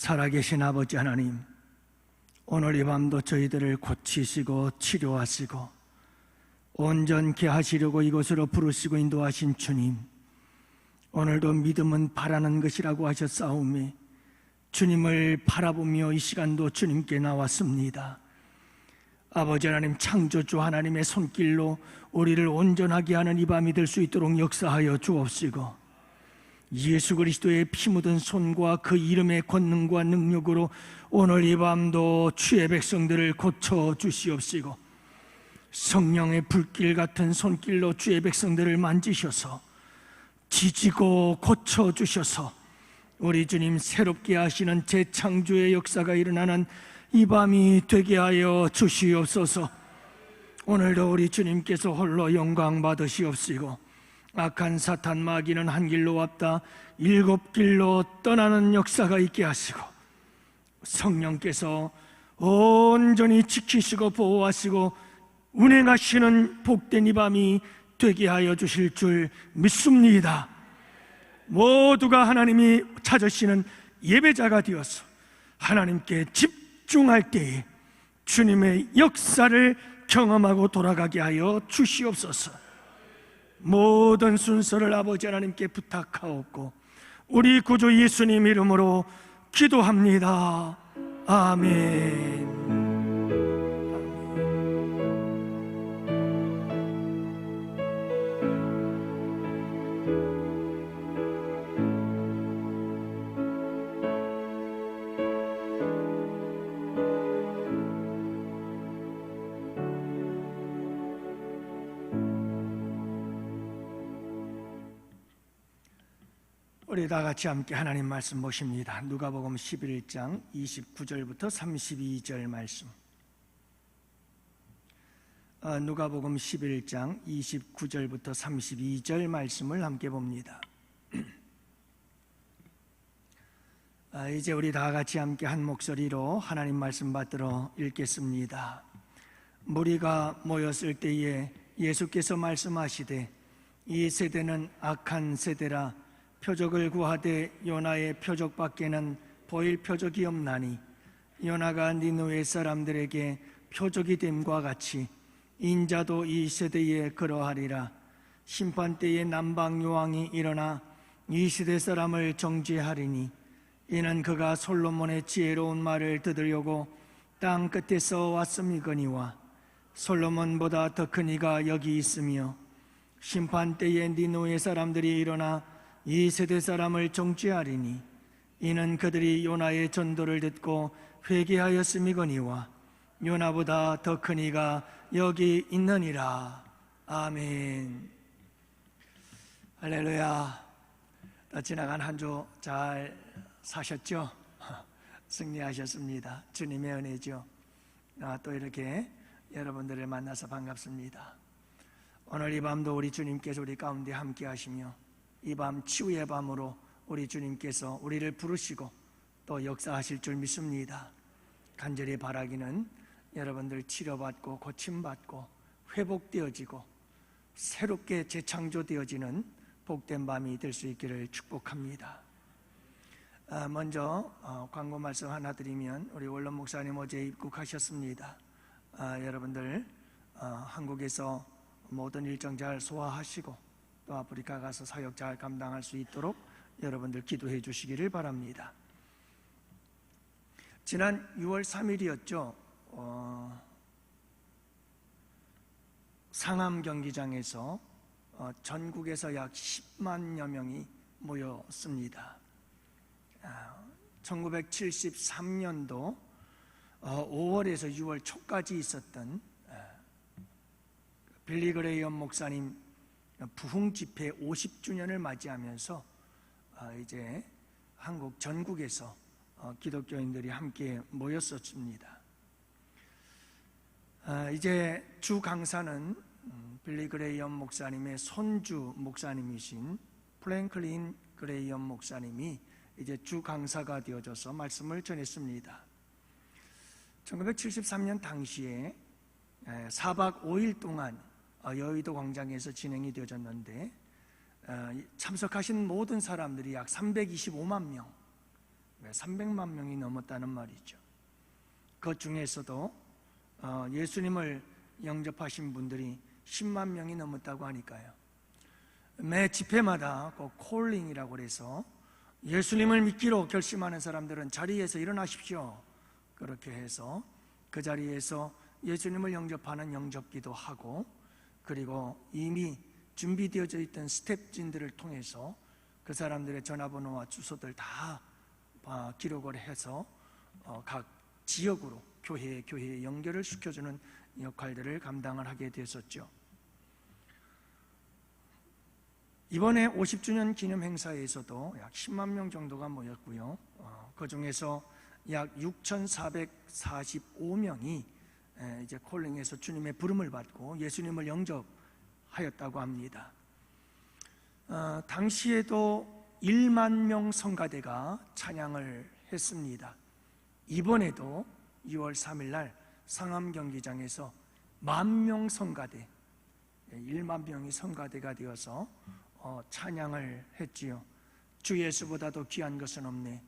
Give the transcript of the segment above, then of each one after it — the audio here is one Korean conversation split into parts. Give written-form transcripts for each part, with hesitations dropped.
살아계신 아버지 하나님, 오늘 이 밤도 저희들을 고치시고 치료하시고 온전케 하시려고 이곳으로 부르시고 인도하신 주님, 오늘도 믿음은 바라는 것이라고 하셨사오매 주님을 바라보며 이 시간도 주님께 나왔습니다. 아버지 하나님, 창조주 하나님의 손길로 우리를 온전하게 하는 이 밤이 될 수 있도록 역사하여 주옵시고, 예수 그리스도의 피 묻은 손과 그 이름의 권능과 능력으로 오늘 이 밤도 주의 백성들을 고쳐 주시옵시고, 성령의 불길 같은 손길로 주의 백성들을 만지셔서 지지고 고쳐 주셔서 우리 주님 새롭게 하시는 재창조의 역사가 일어나는 이 밤이 되게 하여 주시옵소서. 오늘도 우리 주님께서 홀로 영광 받으시옵시고, 악한 사탄 마귀는 한 길로 왔다 7길로 떠나는 역사가 있게 하시고, 성령께서 온전히 지키시고 보호하시고 운행하시는 복된 이 밤이 되게 하여 주실 줄 믿습니다. 모두가 하나님이 찾으시는 예배자가 되어서 하나님께 집중할 때에 주님의 역사를 경험하고 돌아가게 하여 주시옵소서. 모든 순서를 아버지 하나님께 부탁하옵고 우리 구주 예수님 이름으로 기도합니다. 아멘. 우리 다 같이 함께 하나님 말씀 보십니다. 누가복음 11장 29절부터 32절 말씀. 누가복음 11장 29절부터 32절 말씀을 함께 봅니다. 이제 우리 다 같이 함께 한 목소리로 하나님 말씀 받들어 읽겠습니다. 무리가 모였을 때에 예수께서 말씀하시되, 이 세대는 악한 세대라. 표적을 구하되 요나의 표적밖에는 보일 표적이 없나니, 요나가 니느웨 사람들에게 표적이 됨과 같이 인자도 이 세대에 그러하리라. 심판때에 남방요왕이 일어나 이 시대 사람을 정죄하리니, 이는 그가 솔로몬의 지혜로운 말을 듣으려고 땅 끝에서 왔음이거니와 솔로몬보다 더 큰 이가 여기 있으며, 심판때에 니느웨 사람들이 일어나 이 세대 사람을 정죄하리니, 이는 그들이 요나의 전도를 듣고 회개하였음이거니와 요나보다 더 큰 이가 여기 있느니라. 아멘. 할렐루야. 지나간 한 주 잘 사셨죠? 승리하셨습니다. 주님의 은혜죠. 또 이렇게 여러분들을 만나서 반갑습니다. 오늘 이 밤도 우리 주님께서 우리 가운데 함께 하시며, 이 밤 치유의 밤으로 우리 주님께서 우리를 부르시고 또 역사하실 줄 믿습니다. 간절히 바라기는 여러분들 치료받고 고침받고 회복되어지고 새롭게 재창조되어지는 복된 밤이 될 수 있기를 축복합니다. 먼저 광고 말씀 하나 드리면, 우리 원론 목사님 어제 입국하셨습니다. 여러분들 한국에서 모든 일정 잘 소화하시고 또 아프리카 가서 사역 잘 감당할 수 있도록 여러분들 기도해 주시기를 바랍니다. 지난 6월 3일이었죠. 상암 경기장에서 전국에서 약 10만여 명이 모였습니다. 1973년도 5월에서 6월 초까지 있었던 빌리 그레이엄 목사님 부흥 집회 50주년을 맞이하면서 이제 한국 전국에서 기독교인들이 함께 모였었습니다. 이제 주 강사는 빌리 그레이엄 목사님의 손주 목사님이신 프랭클린 그레이엄 목사님이 이제 주 강사가 되어져서 말씀을 전했습니다. 1973년 당시에 4박 5일 동안 여의도 광장에서 진행이 되어졌는데, 참석하신 모든 사람들이 약 325만 명, 300만 명이 넘었다는 말이죠. 그 중에서도 예수님을 영접하신 분들이 10만 명이 넘었다고 하니까요. 매 집회마다 그 콜링이라고 해서 예수님을 믿기로 결심하는 사람들은 자리에서 일어나십시오, 그렇게 해서 그 자리에서 예수님을 영접하는 영접기도 하고, 그리고 이미 준비되어져 있던 스텝진들을 통해서 그 사람들의 전화번호와 주소들 다 기록을 해서 각 지역으로 교회에 연결을 시켜주는 역할들을 감당을 하게 됐었죠. 이번에 50주년 기념 행사에서도 약 10만 명 정도가 모였고요. 그 중에서 약 6,445명이 이제 콜링에서 주님의 부름을 받고 예수님을 영접하였다고 합니다. 당시에도 1만 명 성가대가 찬양을 했습니다. 이번에도 6월 3일 날 상암 경기장에서 10,000명 성가대, 1만 명이 성가대가 되어서 찬양을 했지요. 주 예수보다도 귀한 것은 없네,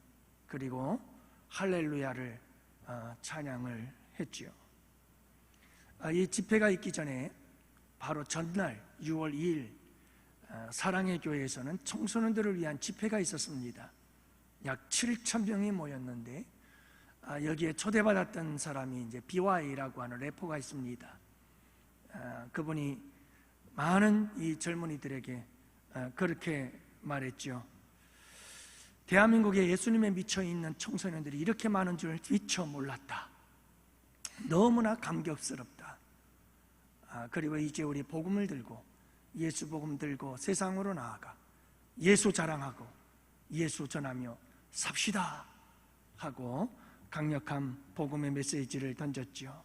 그리고 할렐루야를 찬양을 했지요. 이 집회가 있기 전에 바로 전날 6월 2일 사랑의 교회에서는 청소년들을 위한 집회가 있었습니다. 약 7,000명이 모였는데 여기에 초대받았던 사람이 이제 BY라고 하는 래퍼가 있습니다. 그분이 많은 이 젊은이들에게 그렇게 말했죠. 대한민국에 예수님에 미쳐있는 청소년들이 이렇게 많은 줄 미처 몰랐다. 너무나 감격스럽다. 그리고 이제 우리 복음을 들고, 예수 복음 들고 세상으로 나아가 예수 자랑하고 예수 전하며 삽시다 하고 강력한 복음의 메시지를 던졌죠.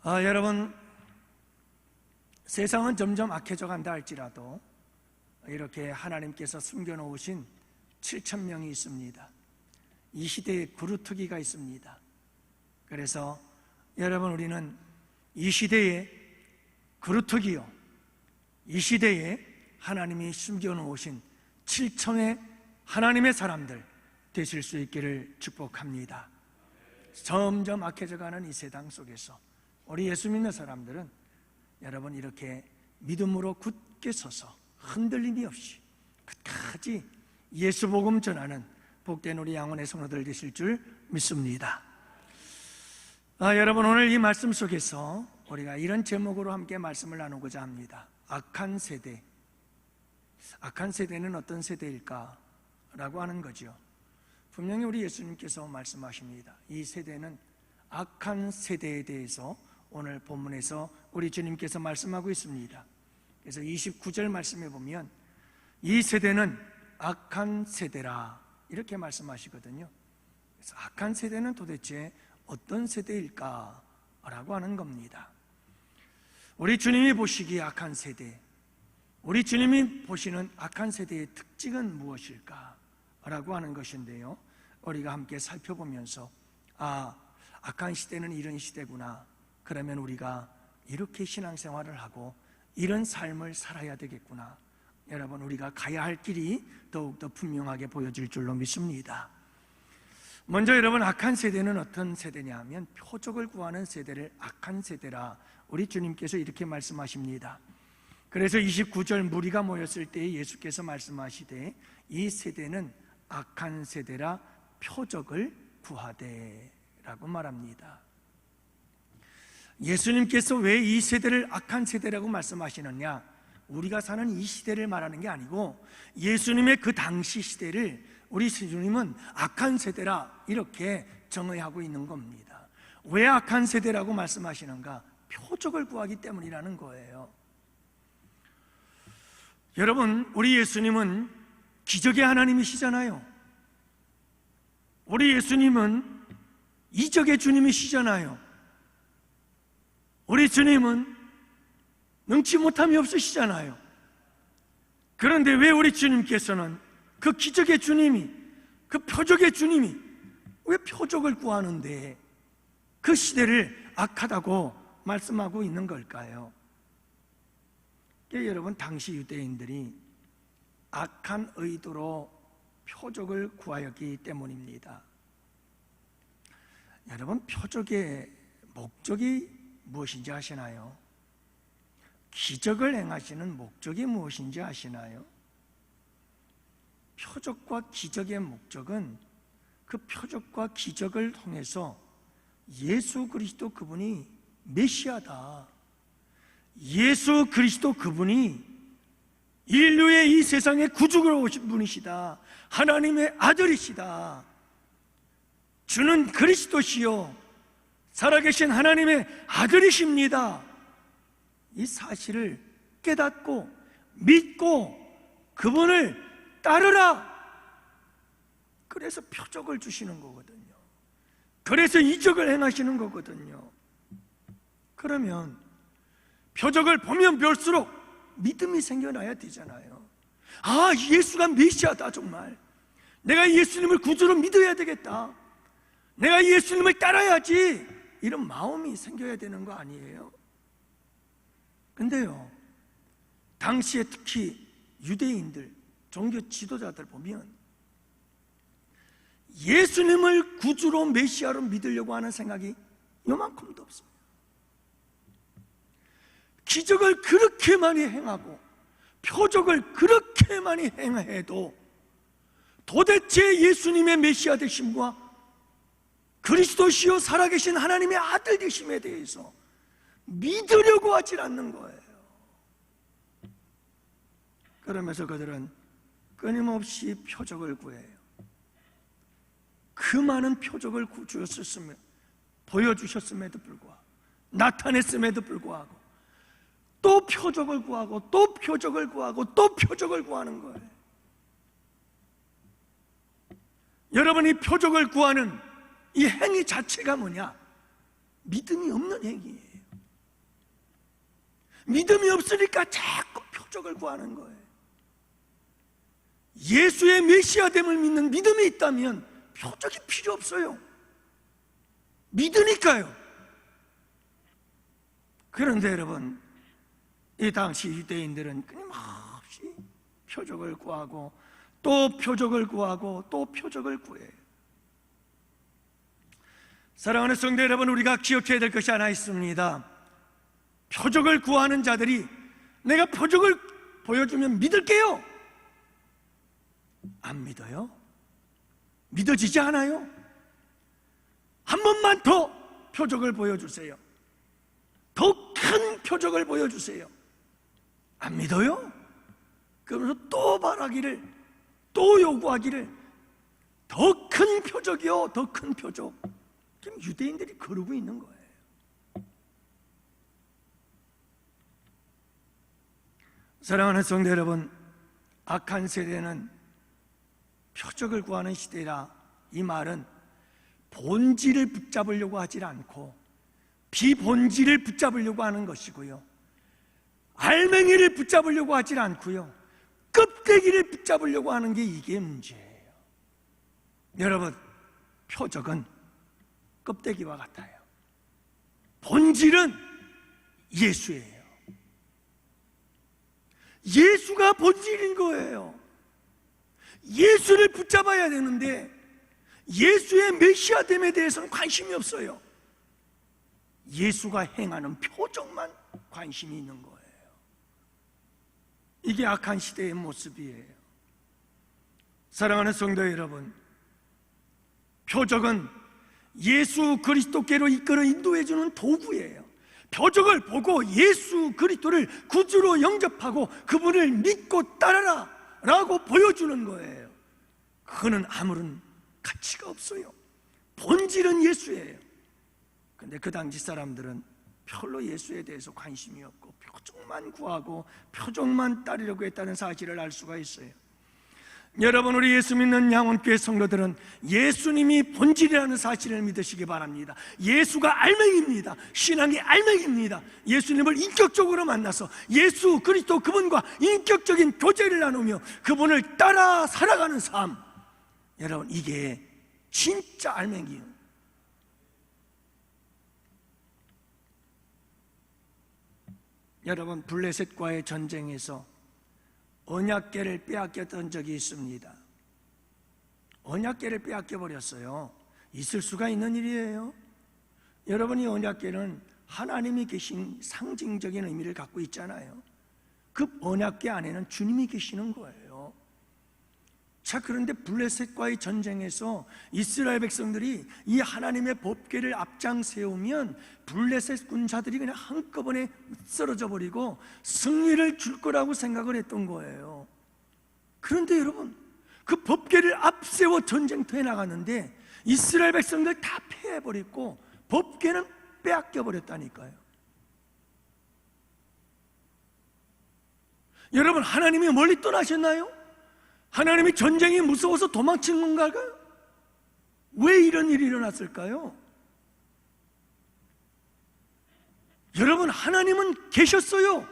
여러분, 세상은 점점 악해져 간다 할지라도 이렇게 하나님께서 숨겨놓으신 7,000명이 있습니다. 이 시대에 그루터기가 있습니다. 그래서 여러분, 우리는 이 시대에 그루터기요, 이 시대에 하나님이 숨겨놓으신 7,000의 하나님의 사람들 되실 수 있기를 축복합니다. 점점 악해져가는 이 세상 속에서 우리 예수 믿는 사람들은 여러분 이렇게 믿음으로 굳게 서서 흔들림이 없이 끝까지 예수 복음 전하는 복된 우리 양원의 성도들 되실 줄 믿습니다. 여러분, 오늘 이 말씀 속에서 우리가 이런 제목으로 함께 말씀을 나누고자 합니다. 악한 세대. 악한 세대는 어떤 세대일까? 라고 하는 거죠. 분명히 우리 예수님께서 말씀하십니다. 이 세대는 악한 세대에 대해서 오늘 본문에서 우리 주님께서 말씀하고 있습니다. 그래서 29절 말씀에 보면 이 세대는 악한 세대라 이렇게 말씀하시거든요. 그래서 악한 세대는 도대체 어떤 세대일까? 라고 하는 겁니다. 우리 주님이 보시기에 악한 세대, 우리 주님이 보시는 악한 세대의 특징은 무엇일까? 라고 하는 것인데요, 우리가 함께 살펴보면서 악한 시대는 이런 시대구나, 그러면 우리가 이렇게 신앙생활을 하고 이런 삶을 살아야 되겠구나, 여러분, 우리가 가야 할 길이 더욱더 분명하게 보여질 줄로 믿습니다. 먼저 여러분, 악한 세대는 어떤 세대냐 하면 표적을 구하는 세대를 악한 세대라 우리 주님께서 이렇게 말씀하십니다. 그래서 29절 무리가 모였을 때 예수께서 말씀하시되 이 세대는 악한 세대라 표적을 구하되 라고 말합니다. 예수님께서 왜 이 세대를 악한 세대라고 말씀하시느냐, 우리가 사는 이 시대를 말하는 게 아니고 예수님의 그 당시 시대를 우리 주님은 악한 세대라 이렇게 정의하고 있는 겁니다. 왜 악한 세대라고 말씀하시는가? 표적을 구하기 때문이라는 거예요. 여러분, 우리 예수님은 기적의 하나님이시잖아요. 우리 예수님은 이적의 주님이시잖아요. 우리 주님은 능치 못함이 없으시잖아요. 그런데 왜 우리 주님께서는 그 기적의 주님이, 그 표적의 주님이 왜 표적을 구하는데 그 시대를 악하다고 말씀하고 있는 걸까요? 여러분, 당시 유대인들이 악한 의도로 표적을 구하였기 때문입니다. 여러분, 표적의 목적이 무엇인지 아시나요? 기적을 행하시는 목적이 무엇인지 아시나요? 표적과 기적의 목적은 그 표적과 기적을 통해서 예수 그리스도 그분이 메시아다, 예수 그리스도 그분이 인류의 이 세상에 구주로 오신 분이시다, 하나님의 아들이시다, 주는 그리스도시요 살아계신 하나님의 아들이십니다, 이 사실을 깨닫고 믿고 그분을 따르라. 그래서 표적을 주시는 거거든요. 그래서 이적을 행하시는 거거든요. 그러면 표적을 보면 볼수록 믿음이 생겨나야 되잖아요. 아, 예수가 메시아다. 정말 내가 예수님을 구주로 믿어야 되겠다, 내가 예수님을 따라야지, 이런 마음이 생겨야 되는 거 아니에요? 근데요, 당시에 특히 유대인들, 종교 지도자들 보면 예수님을 구주로 메시아로 믿으려고 하는 생각이 요만큼도 없어요. 기적을 그렇게 많이 행하고 표적을 그렇게 많이 행해도 도대체 예수님의 메시아 되심과 그리스도시요 살아계신 하나님의 아들 되심에 대해서 믿으려고 하질 않는 거예요. 그러면서 그들은 끊임없이 표적을 구해요. 그 많은 표적을 보여주셨음에도 불구하고, 나타냈음에도 불구하고 또 표적을 구하고 또 표적을 구하고 또 표적을 구하는 거예요. 여러분이 표적을 구하는 이 행위 자체가 뭐냐? 믿음이 없는 행위예요. 믿음이 없으니까 자꾸 표적을 구하는 거예요. 예수의 메시아됨을 믿는 믿음이 있다면 표적이 필요 없어요. 믿으니까요. 그런데 여러분, 이 당시 유대인들은 끊임없이 표적을 구하고 또 표적을 구하고 또 표적을 구해요. 사랑하는 성도 여러분, 우리가 기억해야 될 것이 하나 있습니다. 표적을 구하는 자들이 내가 표적을 보여주면 믿을게요, 안 믿어요? 믿어지지 않아요? 한 번만 더 표적을 보여주세요, 더 큰 표적을 보여주세요, 안 믿어요? 그러면서 또 바라기를, 또 요구하기를, 더 큰 표적이요, 더 큰 표적. 지금 유대인들이 그러고 있는 거예요. 사랑하는 성도 여러분, 악한 세대는 표적을 구하는 시대라, 이 말은 본질을 붙잡으려고 하지 않고 비본질을 붙잡으려고 하는 것이고요, 알맹이를 붙잡으려고 하지 않고요, 껍데기를 붙잡으려고 하는 게 이게 문제예요. 여러분, 표적은 껍데기와 같아요. 본질은 예수예요. 예수가 본질인 거예요. 예수를 붙잡아야 되는데 예수의 메시아됨에 대해서는 관심이 없어요. 예수가 행하는 표적만 관심이 있는 거예요. 이게 악한 시대의 모습이에요. 사랑하는 성도 여러분, 표적은 예수 그리스도께로 이끌어 인도해주는 도구예요. 표적을 보고 예수 그리스도를 구주로 영접하고 그분을 믿고 따라라 라고 보여주는 거예요. 그거는 아무런 가치가 없어요. 본질은 예수예요. 근데 그 당시 사람들은 별로 예수에 대해서 관심이 없고 표적만 구하고 표적만 따르려고 했다는 사실을 알 수가 있어요. 여러분, 우리 예수 믿는 양원교회 성도들은 예수님이 본질이라는 사실을 믿으시기 바랍니다. 예수가 알맹이입니다. 신앙이 알맹이입니다. 예수님을 인격적으로 만나서 예수 그리스도 그분과 인격적인 교제를 나누며 그분을 따라 살아가는 삶, 여러분, 이게 진짜 알맹이에요. 여러분, 블레셋과의 전쟁에서 언약궤를 빼앗겼던 적이 있습니다. 언약궤를 빼앗겨 버렸어요. 있을 수가 있는 일이에요. 여러분이 언약궤는 하나님이 계신 상징적인 의미를 갖고 있잖아요. 그 언약궤 안에는 주님이 계시는 거예요. 자, 그런데 블레셋과의 전쟁에서 이스라엘 백성들이 이 하나님의 법궤를 앞장 세우면 블레셋 군사들이 그냥 한꺼번에 쓰러져 버리고 승리를 줄 거라고 생각을 했던 거예요. 그런데 여러분, 그 법궤를 앞세워 전쟁터에 나갔는데 이스라엘 백성들 다 패해버렸고 법궤는 빼앗겨 버렸다니까요. 여러분, 하나님이 멀리 떠나셨나요? 하나님이 전쟁이 무서워서 도망친 건가요? 왜 이런 일이 일어났을까요? 여러분, 하나님은 계셨어요.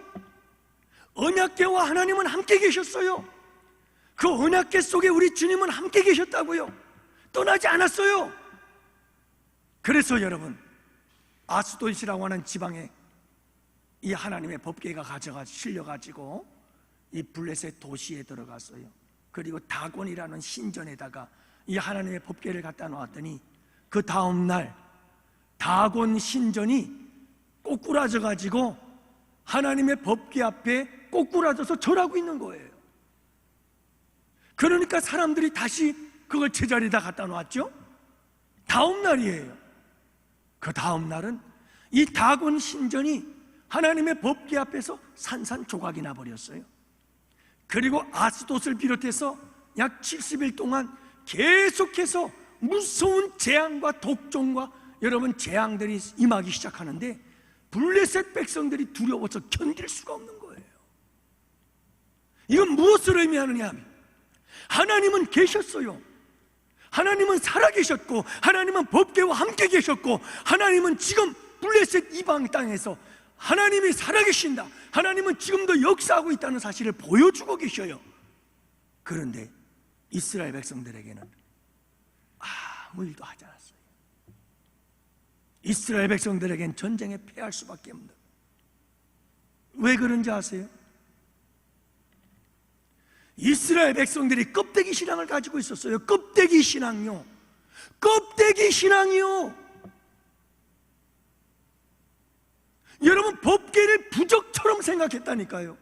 언약궤와 하나님은 함께 계셨어요. 그 언약궤 속에 우리 주님은 함께 계셨다고요. 떠나지 않았어요. 그래서 여러분, 아스돗이라고 하는 지방에 이 하나님의 법궤가 실려가지고 이 블레셋 도시에 들어갔어요. 그리고 다곤이라는 신전에다가 이 하나님의 법궤를 갖다 놓았더니 그 다음날 다곤 신전이 꼬꾸라져 가지고 하나님의 법궤 앞에 꼬꾸라져서 절하고 있는 거예요. 그러니까 사람들이 다시 그걸 제자리에다 갖다 놓았죠. 다음 날이에요. 그 다음 날은 이 다곤 신전이 하나님의 법궤 앞에서 산산조각이 나버렸어요. 그리고 아스돗을 비롯해서 약 70일 동안 계속해서 무서운 재앙과 독종과 여러분 재앙들이 임하기 시작하는데 블레셋 백성들이 두려워서 견딜 수가 없는 거예요. 이건 무엇을 의미하느냐 하면 하나님은 계셨어요. 하나님은 살아계셨고 하나님은 법궤와 함께 계셨고 하나님은 지금 블레셋 이방 땅에서 하나님이 살아계신다, 하나님은 지금도 역사하고 있다는 사실을 보여주고 계셔요. 그런데 이스라엘 백성들에게는 아무 일도 하지 않았어요. 이스라엘 백성들에겐 전쟁에 패할 수밖에 없는. 왜 그런지 아세요? 이스라엘 백성들이 껍데기 신앙을 가지고 있었어요. 껍데기 신앙이요. 껍데기 신앙이요. 여러분, 법궤를 부적처럼 생각했다니까요.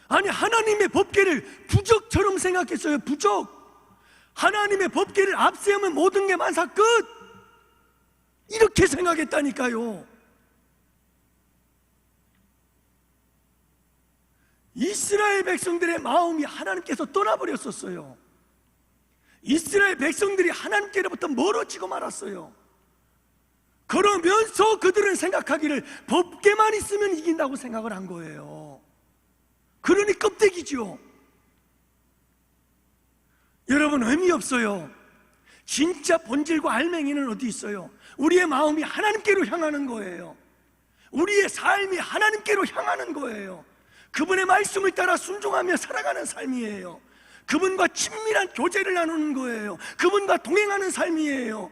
아니, 하나님의 법궤를 부적처럼 생각했어요. 부적. 하나님의 법궤를 앞세우면 모든 게 만사 끝, 이렇게 생각했다니까요. 이스라엘 백성들의 마음이 하나님께서 떠나버렸었어요. 이스라엘 백성들이 하나님께로부터 멀어지고 말았어요. 그러면서 그들은 생각하기를 법궤만 있으면 이긴다고 생각을 한 거예요. 그러니 껍데기죠. 여러분, 의미 없어요. 진짜 본질과 알맹이는 어디 있어요? 우리의 마음이 하나님께로 향하는 거예요. 우리의 삶이 하나님께로 향하는 거예요. 그분의 말씀을 따라 순종하며 살아가는 삶이에요. 그분과 친밀한 교제를 나누는 거예요. 그분과 동행하는 삶이에요.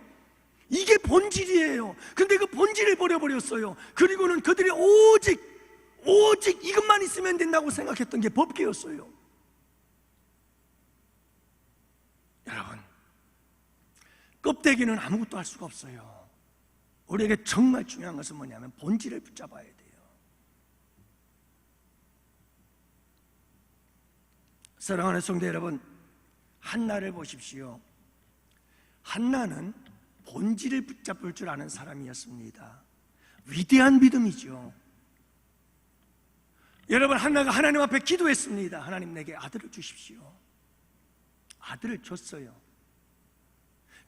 이게 본질이에요. 근데 그 본질을 버려버렸어요. 그리고는 그들이 오직 이것만 있으면 된다고 생각했던 게 법궤였어요. 여러분, 껍데기는 아무것도 할 수가 없어요. 우리에게 정말 중요한 것은 뭐냐면 본질을 붙잡아야 돼요. 사랑하는 성도 여러분, 한나를 보십시오. 한나는 본질을 붙잡을 줄 아는 사람이었습니다. 위대한 믿음이죠. 여러분, 한나가 하나님 앞에 기도했습니다. 하나님, 내게 아들을 주십시오. 아들을 줬어요.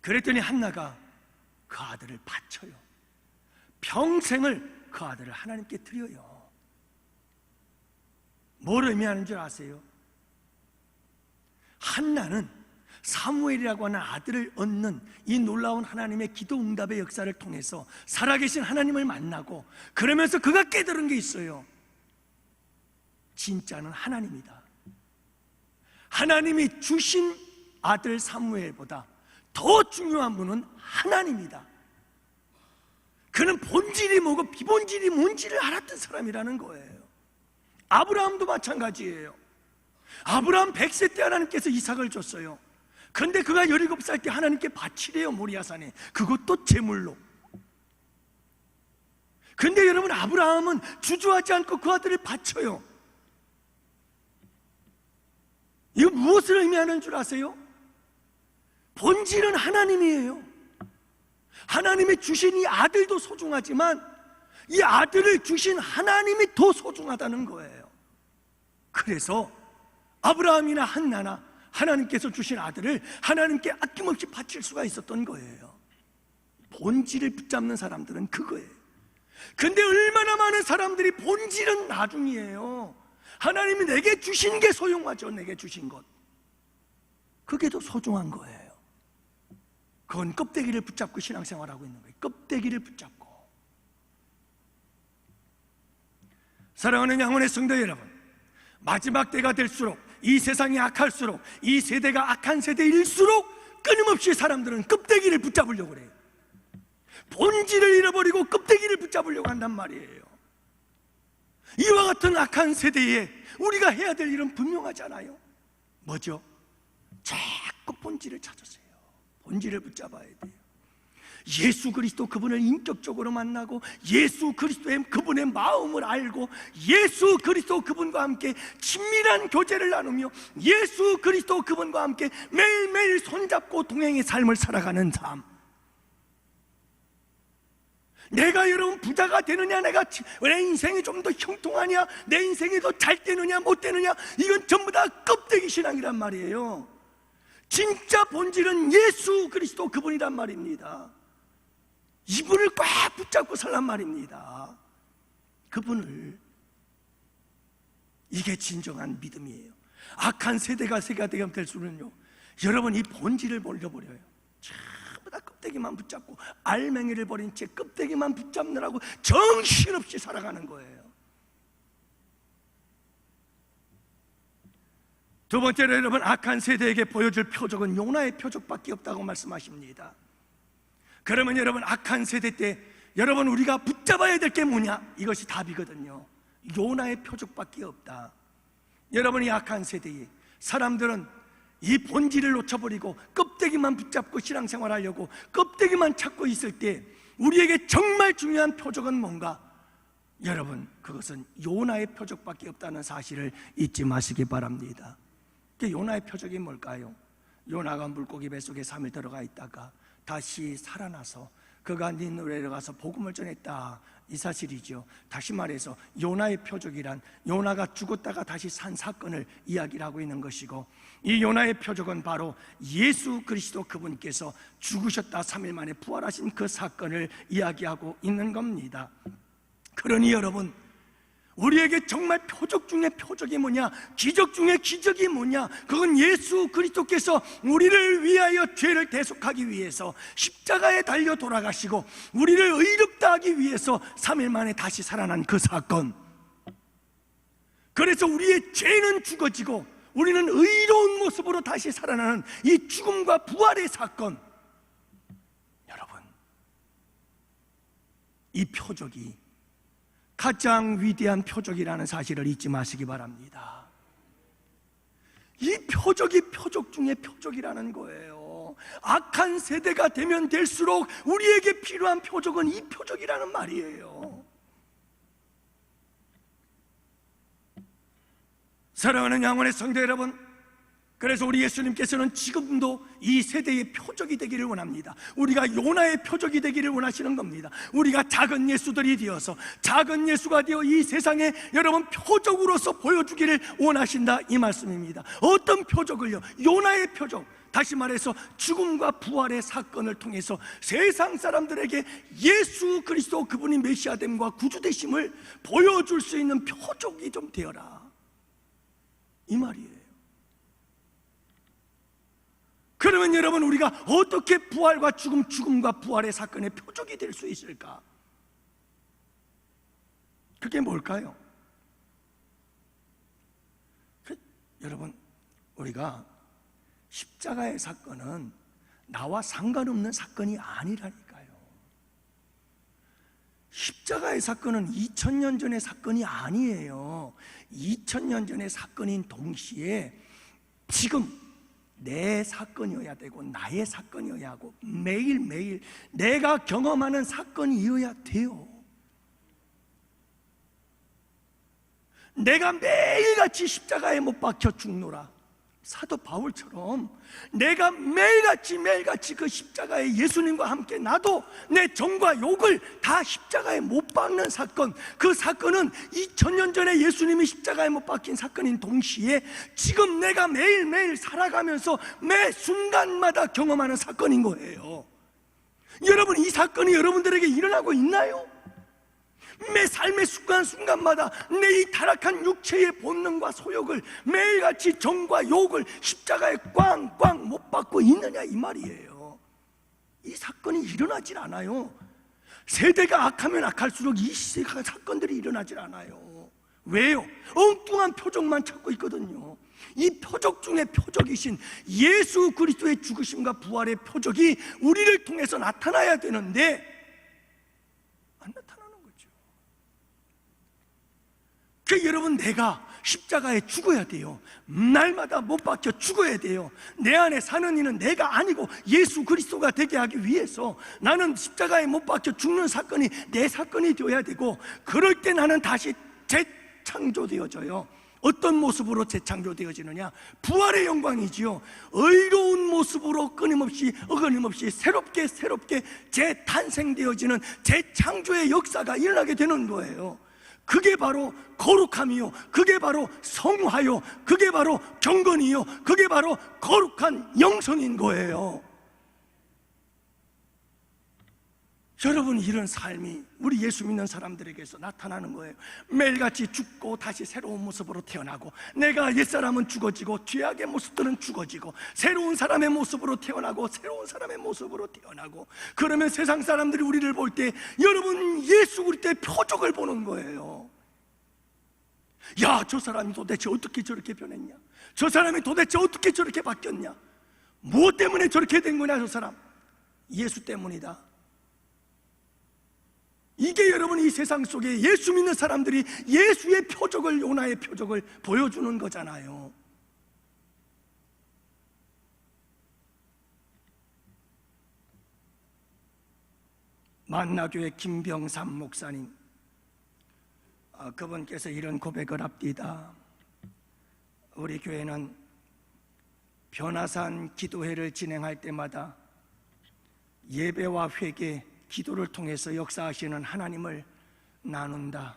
그랬더니 한나가 그 아들을 바쳐요. 평생을 그 아들을 하나님께 드려요. 뭘 의미하는 줄 아세요? 한나는 사무엘이라고 하는 아들을 얻는 이 놀라운 하나님의 기도 응답의 역사를 통해서 살아계신 하나님을 만나고, 그러면서 그가 깨달은 게 있어요. 진짜는 하나님이다. 하나님이 주신 아들 사무엘보다 더 중요한 분은 하나님이다. 그는 본질이 뭐고 비본질이 뭔지를 알았던 사람이라는 거예요. 아브라함도 마찬가지예요. 아브라함 100세 때 하나님께서 이삭을 줬어요. 그런데 그가 17살 때 하나님께 바치래요, 모리아산에. 그것도 제물로. 그런데 여러분, 아브라함은 주저하지 않고 그 아들을 바쳐요. 이거 무엇을 의미하는 줄 아세요? 본질은 하나님이에요. 하나님이 주신 이 아들도 소중하지만 이 아들을 주신 하나님이 더 소중하다는 거예요. 그래서 아브라함이나 한나나 하나님께서 주신 아들을 하나님께 아낌없이 바칠 수가 있었던 거예요. 본질을 붙잡는 사람들은 그거예요. 근데 얼마나 많은 사람들이 본질은 나중이에요. 하나님이 내게 주신 게 소중하죠. 내게 주신 것, 그게 더 소중한 거예요. 그건 껍데기를 붙잡고 신앙생활하고 있는 거예요. 껍데기를 붙잡고. 사랑하는 양원의 성도 여러분, 마지막 때가 될수록, 이 세상이 악할수록, 이 세대가 악한 세대일수록 끊임없이 사람들은 껍데기를 붙잡으려고 그래요. 본질을 잃어버리고 껍데기를 붙잡으려고 한단 말이에요. 이와 같은 악한 세대에 우리가 해야 될 일은 분명하잖아요. 뭐죠? 자꾸 본질을 찾으세요. 본질을 붙잡아야 돼요. 예수 그리스도 그분을 인격적으로 만나고, 예수 그리스도의 그분의 마음을 알고, 예수 그리스도 그분과 함께 친밀한 교제를 나누며, 예수 그리스도 그분과 함께 매일매일 손잡고 동행의 삶을 살아가는 삶. 내가 여러분 부자가 되느냐, 내 인생이 좀 더 형통하냐, 내 인생이 더 잘 되느냐 못 되느냐, 이건 전부 다 껍데기 신앙이란 말이에요. 진짜 본질은 예수 그리스도 그분이란 말입니다. 이분을 꽉 붙잡고 살란 말입니다. 그분을. 이게 진정한 믿음이에요. 악한 세대가 될수는요, 여러분 이 본질을 몰려버려요. 전부 다 껍데기만 붙잡고 알맹이를 버린 채 껍데기만 붙잡느라고 정신없이 살아가는 거예요. 두 번째로 여러분, 악한 세대에게 보여줄 표적은 요나의 표적밖에 없다고 말씀하십니다. 그러면 여러분, 악한 세대 때 여러분 우리가 붙잡아야 될 게 뭐냐? 이것이 답이거든요. 요나의 표적밖에 없다. 여러분, 이 악한 세대에 사람들은 이 본질을 놓쳐버리고 껍데기만 붙잡고 신앙생활하려고 껍데기만 찾고 있을 때 우리에게 정말 중요한 표적은 뭔가? 여러분, 그것은 요나의 표적밖에 없다는 사실을 잊지 마시기 바랍니다. 요나의 표적이 뭘까요? 요나가 물고기 뱃속에 3일 들어가 있다가 다시 살아나서 그가 니느웨로 가서 복음을 전했다, 이 사실이죠. 다시 말해서 요나의 표적이란 요나가 죽었다가 다시 산 사건을 이야기를 하고 있는 것이고, 이 요나의 표적은 바로 예수 그리스도 그분께서 죽으셨다 3일 만에 부활하신 그 사건을 이야기하고 있는 겁니다. 그러니 여러분, 우리에게 정말 표적 중에 표적이 뭐냐, 기적 중에 기적이 뭐냐, 그건 예수 그리스도께서 우리를 위하여 죄를 대속하기 위해서 십자가에 달려 돌아가시고 우리를 의롭다 하기 위해서 3일 만에 다시 살아난 그 사건. 그래서 우리의 죄는 죽어지고 우리는 의로운 모습으로 다시 살아나는 이 죽음과 부활의 사건. 여러분, 이 표적이 가장 위대한 표적이라는 사실을 잊지 마시기 바랍니다. 이 표적이 표적 중에 표적이라는 거예요. 악한 세대가 되면 될수록 우리에게 필요한 표적은 이 표적이라는 말이에요. 사랑하는 양원의 성도 여러분, 그래서 우리 예수님께서는 지금도 이 세대의 표적이 되기를 원합니다. 우리가 요나의 표적이 되기를 원하시는 겁니다. 우리가 작은 예수들이 되어서, 작은 예수가 되어 이 세상에 여러분 표적으로서 보여주기를 원하신다, 이 말씀입니다. 어떤 표적을요? 요나의 표적. 다시 말해서 죽음과 부활의 사건을 통해서 세상 사람들에게 예수 그리스도 그분이 메시아됨과 구주되심을 보여줄 수 있는 표적이 좀 되어라, 이 말이에요. 그러면 여러분, 우리가 어떻게 부활과 죽음과 부활의 사건의 표적이 될 수 있을까? 그게 뭘까요? 여러분, 우리가 십자가의 사건은 나와 상관없는 사건이 아니라니까요. 십자가의 사건은 2000년 전의 사건이 아니에요. 2000년 전의 사건인 동시에 지금 내 사건이어야 되고 나의 사건이어야 하고 매일매일 내가 경험하는 사건이어야 돼요. 내가 매일같이 십자가에 못 박혀 죽노라. 사도 바울처럼 내가 매일같이 그 십자가에 예수님과 함께 나도 내 정과 욕을 다 십자가에 못 박는 사건, 그 사건은 2000년 전에 예수님이 십자가에 못 박힌 사건인 동시에 지금 내가 매일매일 살아가면서 매 순간마다 경험하는 사건인 거예요. 여러분, 이 사건이 여러분들에게 일어나고 있나요? 매 삶의 순간순간마다 내 이 타락한 육체의 본능과 소욕을 매일같이 정과 욕을 십자가에 꽝꽝 못 박고 있느냐 이 말이에요. 이 사건이 일어나질 않아요. 세대가 악하면 악할수록 이 사건들이 일어나질 않아요. 왜요? 엉뚱한 표적만 찾고 있거든요. 이 표적 중에 표적이신 예수 그리스도의 죽으심과 부활의 표적이 우리를 통해서 나타나야 되는데 안 나타나는 거죠. 여러분, 내가 십자가에 죽어야 돼요. 날마다 못 박혀 죽어야 돼요. 내 안에 사는 이는 내가 아니고 예수 그리스도가 되게 하기 위해서 나는 십자가에 못 박혀 죽는 사건이 내 사건이 되어야 되고, 그럴 때 나는 다시 재창조되어져요. 어떤 모습으로 재창조되어지느냐? 부활의 영광이지요. 의로운 모습으로 끊임없이 새롭게 재탄생되어지는 재창조의 역사가 일어나게 되는 거예요. 그게 바로 거룩함이요, 그게 바로 성화요, 그게 바로 경건이요, 그게 바로 거룩한 영성인 거예요. 여러분, 이런 삶이 우리 예수 믿는 사람들에게서 나타나는 거예요. 매일같이 죽고 다시 새로운 모습으로 태어나고, 내가 옛사람은 죽어지고 죄악의 모습들은 죽어지고 새로운 사람의 모습으로 태어나고 새로운 사람의 모습으로 태어나고, 그러면 세상 사람들이 우리를 볼 때 여러분 예수 그리스도의 표적을 보는 거예요. 야, 저 사람이 도대체 어떻게 저렇게 변했냐? 저 사람이 도대체 어떻게 저렇게 바뀌었냐? 무엇 때문에 저렇게 된 거냐? 저 사람 예수 때문이다. 이게 여러분, 이 세상 속에 예수 믿는 사람들이 예수의 표적을, 요나의 표적을 보여주는 거잖아요. 만나교회 김병삼 목사님, 그분께서 이런 고백을 합디다. 우리 교회는 변화산 기도회를 진행할 때마다 예배와 회개, 기도를 통해서 역사하시는 하나님을 나눈다.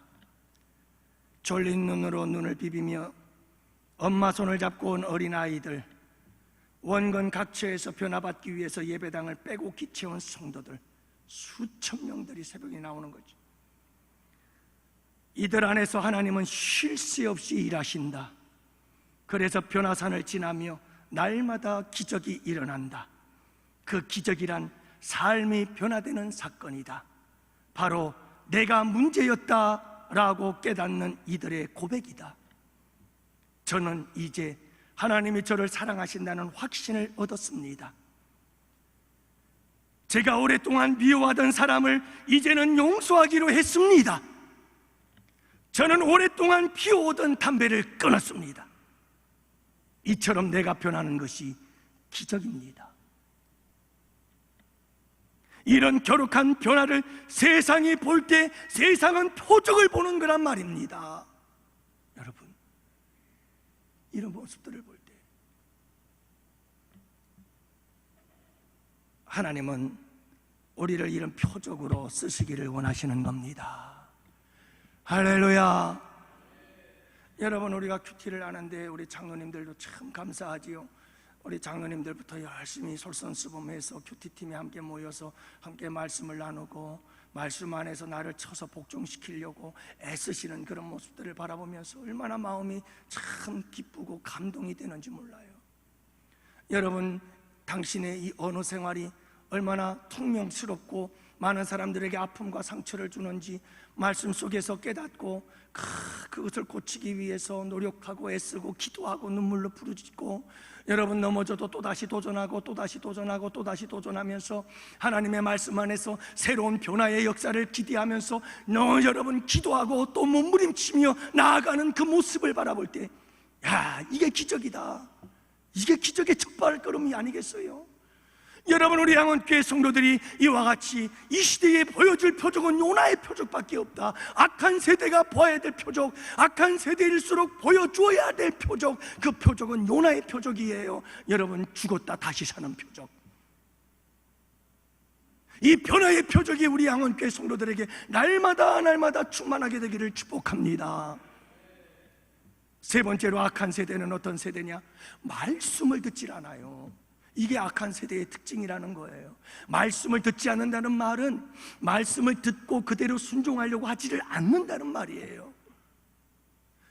졸린 눈으로 눈을 비비며 엄마 손을 잡고 온 어린아이들, 원건 각처에서 변화받기 위해서 예배당을 빼고 기채온 성도들, 수천 명들이 새벽에 나오는 거죠. 이들 안에서 하나님은 쉴 새 없이 일하신다. 그래서 변화산을 지나며 날마다 기적이 일어난다. 그 기적이란 삶이 변화되는 사건이다. 바로 내가 문제였다라고 깨닫는 이들의 고백이다. 저는 이제 하나님이 저를 사랑하신다는 확신을 얻었습니다. 제가 오랫동안 미워하던 사람을 이제는 용서하기로 했습니다. 저는 오랫동안 피워오던 담배를 끊었습니다. 이처럼 내가 변하는 것이 기적입니다. 이런 거룩한 변화를 세상이 볼 때 세상은 표적을 보는 거란 말입니다. 여러분, 이런 모습들을 볼 때 하나님은 우리를 이런 표적으로 쓰시기를 원하시는 겁니다. 할렐루야. 여러분, 우리가 큐티를 하는데 우리 장로님들도 참 감사하지요. 우리 장로님들부터 열심히 솔선수범해서 큐티팀에 함께 모여서 함께 말씀을 나누고, 말씀 안에서 나를 쳐서 복종시키려고 애쓰시는 그런 모습들을 바라보면서 얼마나 마음이 참 기쁘고 감동이 되는지 몰라요. 여러분, 당신의 이 언어 생활이 얼마나 퉁명스럽고 많은 사람들에게 아픔과 상처를 주는지 말씀 속에서 깨닫고 그것을 고치기 위해서 노력하고 애쓰고 기도하고 눈물로 부르짖고, 여러분 넘어져도 또다시 도전하고 또다시 도전하고 또다시 도전하면서 하나님의 말씀 안에서 새로운 변화의 역사를 기대하면서 여러분 기도하고 또 몸부림치며 나아가는 그 모습을 바라볼 때, 이게 기적이다. 이게 기적의 첫 발걸음이 아니겠어요? 여러분, 우리 양원교회 성도들이 이와 같이 이 시대에 보여줄 표적은 요나의 표적밖에 없다. 악한 세대가 보아야 될 표적, 악한 세대일수록 보여줘야 될 표적, 그 표적은 요나의 표적이에요. 여러분, 죽었다 다시 사는 표적. 이 변화의 표적이 우리 양원교회 성도들에게 날마다 충만하게 되기를 축복합니다. 세 번째로, 악한 세대는 어떤 세대냐? 말씀을 듣질 않아요. 이게 악한 세대의 특징이라는 거예요. 말씀을 듣지 않는다는 말은 말씀을 듣고 그대로 순종하려고 하지를 않는다는 말이에요.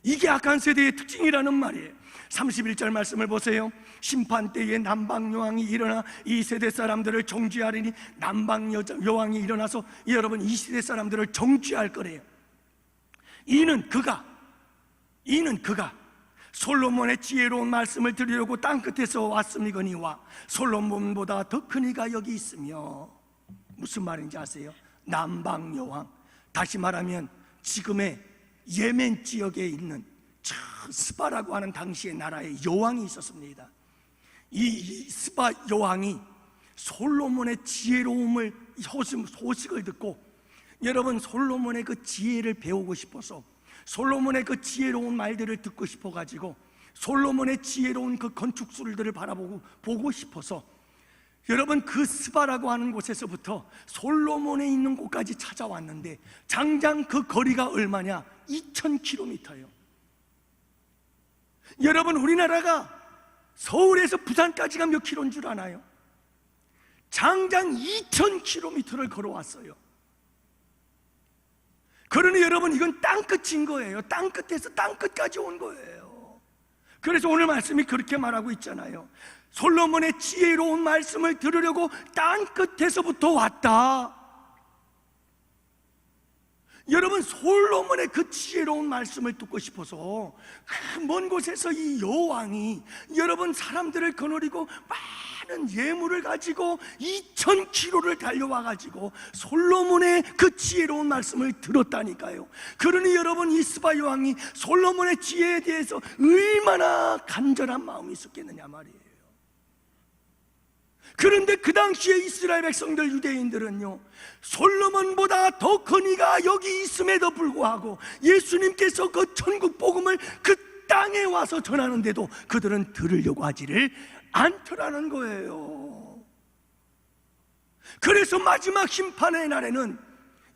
이게 악한 세대의 특징이라는 말이에요. 31절 말씀을 보세요. 심판 때에 남방여왕이 일어나 이 세대 사람들을 정죄하리니, 남방여왕이 일어나서 여러분 이 세대 사람들을 정죄할 거래요. 이는 그가 솔로몬의 지혜로운 말씀을 들으려고 땅끝에서 왔음이거니와 솔로몬보다 더 큰 이가 여기 있으며. 무슨 말인지 아세요? 남방여왕, 다시 말하면 지금의 예멘 지역에 있는 스바라고 하는 당시의 나라의 여왕이 있었습니다. 이 스바 여왕이 솔로몬의 지혜로움을 소식을 듣고, 여러분 솔로몬의 그 지혜를 배우고 싶어서, 솔로몬의 그 지혜로운 말들을 듣고 싶어가지고, 솔로몬의 지혜로운 그 건축술들을 보고 싶어서, 여러분 그 스바라고 하는 곳에서부터 솔로몬에 있는 곳까지 찾아왔는데, 장장 그 거리가 얼마냐? 2000km예요. 여러분, 우리나라가 서울에서 부산까지가 몇 킬로인 줄 아나요? 장장 2000km를 걸어왔어요. 그러니 여러분, 이건 땅끝인 거예요. 땅끝에서 땅끝까지 온 거예요. 그래서 오늘 말씀이 그렇게 말하고 있잖아요. 솔로몬의 지혜로운 말씀을 들으려고 땅끝에서부터 왔다. 여러분, 솔로몬의 그 지혜로운 말씀을 듣고 싶어서 그 먼 곳에서 이 여왕이 여러분 사람들을 거느리고 많은 예물을 가지고 2000km를 달려와가지고 솔로몬의 그 지혜로운 말씀을 들었다니까요. 그러니 여러분, 이 스바 여왕이 솔로몬의 지혜에 대해서 얼마나 간절한 마음이 있었겠느냐 말이에요. 그런데 그 당시에 이스라엘 백성들, 유대인들은요, 솔로몬보다 더 큰 이가 여기 있음에도 불구하고 예수님께서 그 천국 복음을 그 땅에 와서 전하는데도 그들은 들으려고 하지를 않더라는 거예요. 그래서 마지막 심판의 날에는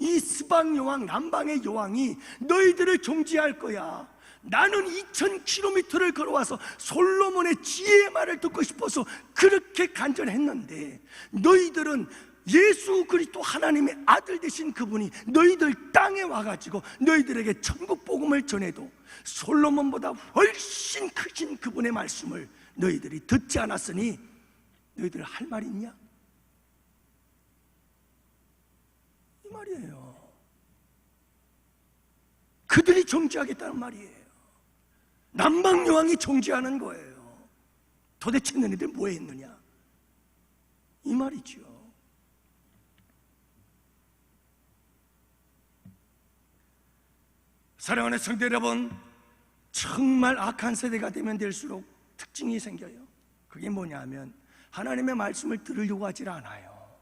이 스방 여왕, 남방의 여왕이 너희들을 정죄할 거야. 나는 2000km를 걸어와서 솔로몬의 지혜의 말을 듣고 싶어서 그렇게 간절했는데, 너희들은 예수 그리스도 하나님의 아들 되신 그분이 너희들 땅에 와가지고 너희들에게 천국 복음을 전해도 솔로몬보다 훨씬 크신 그분의 말씀을 너희들이 듣지 않았으니 너희들 할 말 있냐? 이 말이에요. 그들이 정죄하겠다는 말이에요. 남방여왕이 정죄하는 거예요. 도대체 너희들 뭐 했느냐? 이 말이죠. 사랑하는 성도 여러분, 정말 악한 세대가 되면 될수록 특징이 생겨요. 그게 뭐냐 하면 하나님의 말씀을 들으려고 하질 않아요.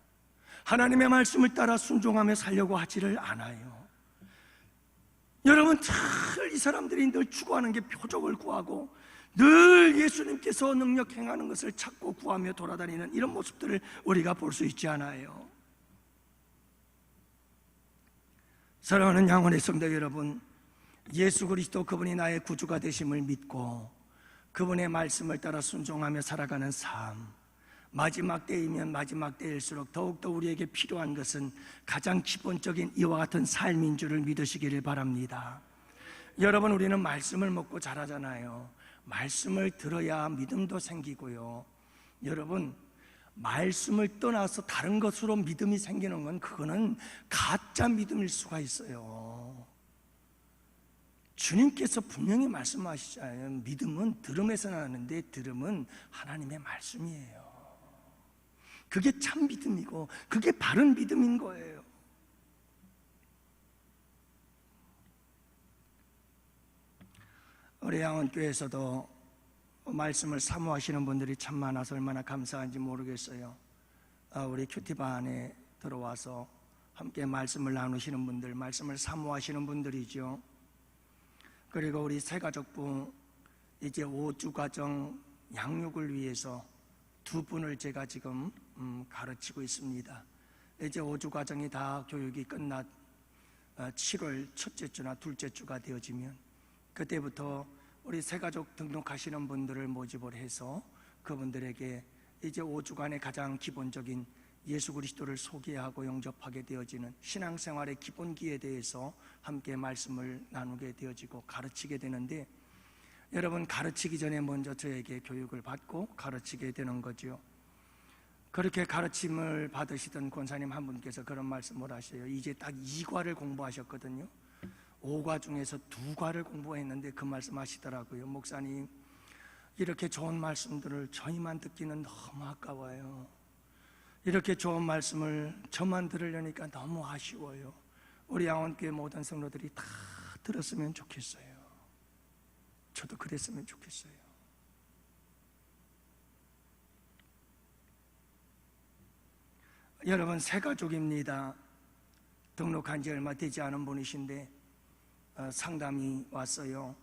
하나님의 말씀을 따라 순종하며 살려고 하지를 않아요. 여러분, 늘 이 사람들이 늘 추구하는 게 표적을 구하고, 늘 예수님께서 능력 행하는 것을 찾고 구하며 돌아다니는 이런 모습들을 우리가 볼 수 있지 않아요. 사랑하는 양원의 성도 여러분, 예수 그리스도 그분이 나의 구주가 되심을 믿고 그분의 말씀을 따라 순종하며 살아가는 삶, 마지막 때이면 마지막 때일수록 더욱더 우리에게 필요한 것은 가장 기본적인 이와 같은 삶인 줄을 믿으시기를 바랍니다. 여러분, 우리는 말씀을 먹고 자라잖아요. 말씀을 들어야 믿음도 생기고요. 여러분, 말씀을 떠나서 다른 것으로 믿음이 생기는 건 그거는 가짜 믿음일 수가 있어요. 주님께서 분명히 말씀하시잖아요. 믿음은 들음에서 나는데 들음은 하나님의 말씀이에요. 그게 참 믿음이고 그게 바른 믿음인 거예요. 우리 양원교회에서도 말씀을 사모하시는 분들이 참 많아서 얼마나 감사한지 모르겠어요. 우리 큐티반에 들어와서 함께 말씀을 나누시는 분들, 말씀을 사모하시는 분들이죠. 그리고 우리 새가족부 이제 5주 과정 양육을 위해서 2분을 제가 지금 가르치고 있습니다. 이제 5주 과정이 다 교육이 끝나 7월 첫째 주나 둘째 주가 되어지면 그때부터 우리 새가족 등록하시는 분들을 모집을 해서 그분들에게 이제 5주간의 가장 기본적인 예수 그리스도를 소개하고 영접하게 되어지는 신앙생활의 기본기에 대해서 함께 말씀을 나누게 되어지고 가르치게 되는데, 여러분 가르치기 전에 먼저 저에게 교육을 받고 가르치게 되는 거죠. 그렇게 가르침을 받으시던 권사님 한 분께서 그런 말씀을 하셔요. 이제 딱 2과를 공부하셨거든요. 5과 중에서 2과를 공부했는데 그 말씀 하시더라고요. 목사님, 이렇게 좋은 말씀들을 저희만 듣기는 너무 아까워요. 이렇게 좋은 말씀을 저만 들으려니까 너무 아쉬워요. 우리 양원교회 모든 성도들이 다 들었으면 좋겠어요. 저도 그랬으면 좋겠어요. 여러분 새가족입니다. 등록한 지 얼마 되지 않은 분이신데 상담이 왔어요.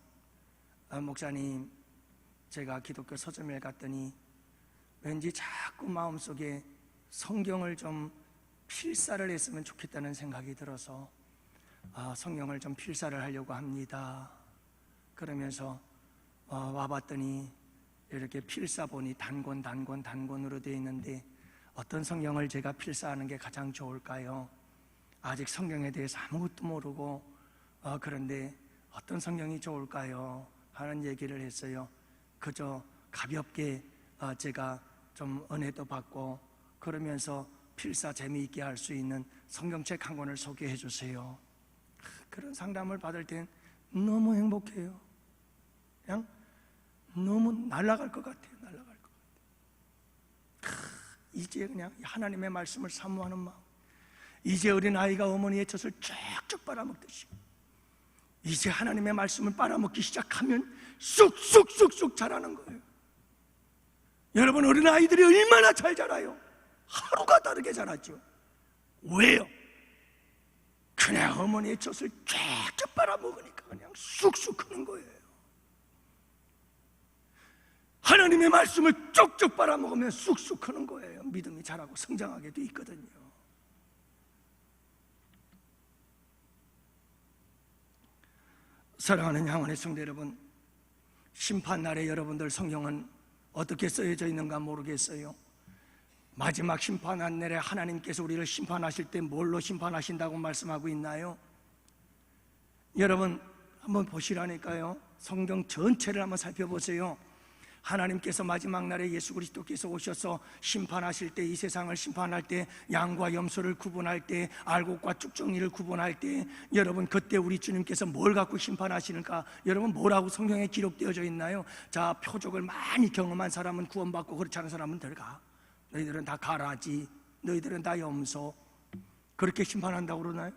목사님, 제가 기독교 서점에 갔더니 왠지 자꾸 마음속에 성경을 좀 필사를 했으면 좋겠다는 생각이 들어서 성경을 좀 필사를 하려고 합니다. 그러면서 와봤더니 이렇게 필사본이 단권으로 되어 있는데 어떤 성경을 제가 필사하는 게 가장 좋을까요? 아직 성경에 대해서 아무것도 모르고 그런데 어떤 성경이 좋을까요? 하는 얘기를 했어요. 그저 가볍게 제가 좀 은혜도 받고 그러면서 필사 재미있게 할 수 있는 성경책 한 권을 소개해 주세요. 그런 상담을 받을 땐 너무 행복해요. 그냥 너무 날아갈 것 같아요. 날아갈 것 같아요. 이제 그냥 하나님의 말씀을 사모하는 마음, 이제 어린아이가 어머니의 젖을 쭉쭉 빨아먹듯이 이제 하나님의 말씀을 빨아먹기 시작하면 쑥쑥쑥쑥 자라는 거예요. 여러분, 어린아이들이 얼마나 잘 자라요? 하루가 다르게 자랐죠. 왜요? 그냥 어머니의 젖을 쫙쫙 빨아먹으니까 그냥 쑥쑥 크는 거예요. 하나님의 말씀을 쪽쪽 빨아먹으면 쑥쑥 크는 거예요. 믿음이 자라고 성장하게 돼 있거든요. 사랑하는 양원의 성도 여러분, 심판날에 여러분들 성경은 어떻게 쓰여져 있는가 모르겠어요. 마지막 심판날에 하나님께서 우리를 심판하실 때 뭘로 심판하신다고 말씀하고 있나요? 여러분 한번 보시라니까요. 성경 전체를 한번 살펴보세요. 하나님께서 마지막 날에 예수 그리스도께서 오셔서 심판하실 때, 이 세상을 심판할 때, 양과 염소를 구분할 때, 알곡과 쭉정이를 구분할 때, 여러분 그때 우리 주님께서 뭘 갖고 심판하시는가? 여러분 뭐라고 성경에 기록되어져 있나요? 자, 표적을 많이 경험한 사람은 구원받고 그렇지 않은 사람은 들어가. 너희들은 다 가라지, 너희들은 다 염소. 그렇게 심판한다고 그러나요?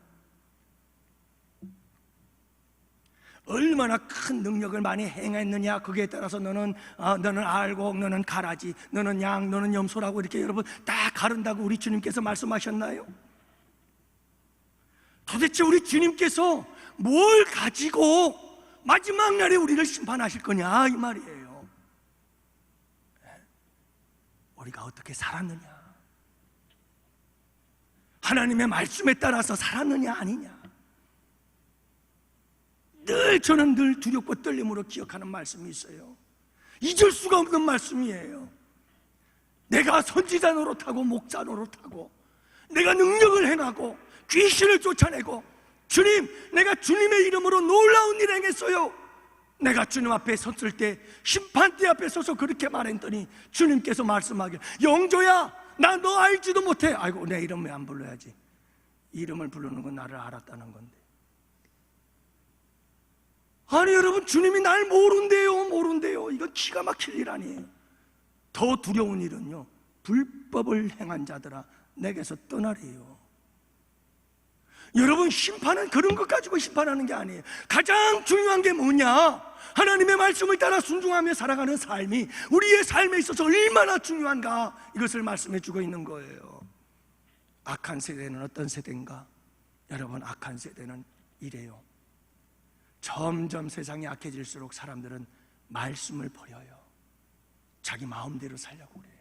얼마나 큰 능력을 많이 행했느냐, 그에 따라서 너는 알곡, 너는 가라지, 너는 양, 너는 염소라고 이렇게 여러분 다 가른다고 우리 주님께서 말씀하셨나요? 도대체 우리 주님께서 뭘 가지고 마지막 날에 우리를 심판하실 거냐, 이 말이에요. 우리가 어떻게 살았느냐, 하나님의 말씀에 따라서 살았느냐 아니냐, 저는 늘 두렵고 떨림으로 기억하는 말씀이 있어요. 잊을 수가 없는 말씀이에요. 내가 선지자 노릇하고 목자 노릇하고 내가 능력을 행하고 귀신을 쫓아내고 주님, 내가 주님의 이름으로 놀라운 일 행했어요. 내가 주님 앞에 섰을 때, 심판대 앞에 서서 그렇게 말했더니 주님께서 말씀하길, 영조야, 나 너 알지도 못해. 아이고, 내 이름 왜 안 불러야지. 이름을 부르는 건 나를 알았다는 건데. 아니 여러분, 주님이 날 모른대요. 이건 기가 막힐 일 아니에요. 더 두려운 일은요, 불법을 행한 자들아 내게서 떠나래요. 여러분, 심판은 그런 것 가지고 심판하는 게 아니에요. 가장 중요한 게 뭐냐? 하나님의 말씀을 따라 순종하며 살아가는 삶이 우리의 삶에 있어서 얼마나 중요한가, 이것을 말씀해 주고 있는 거예요. 악한 세대는 어떤 세대인가? 여러분, 악한 세대는 이래요. 점점 세상이 악해질수록 사람들은 말씀을 버려요. 자기 마음대로 살려고 그래요.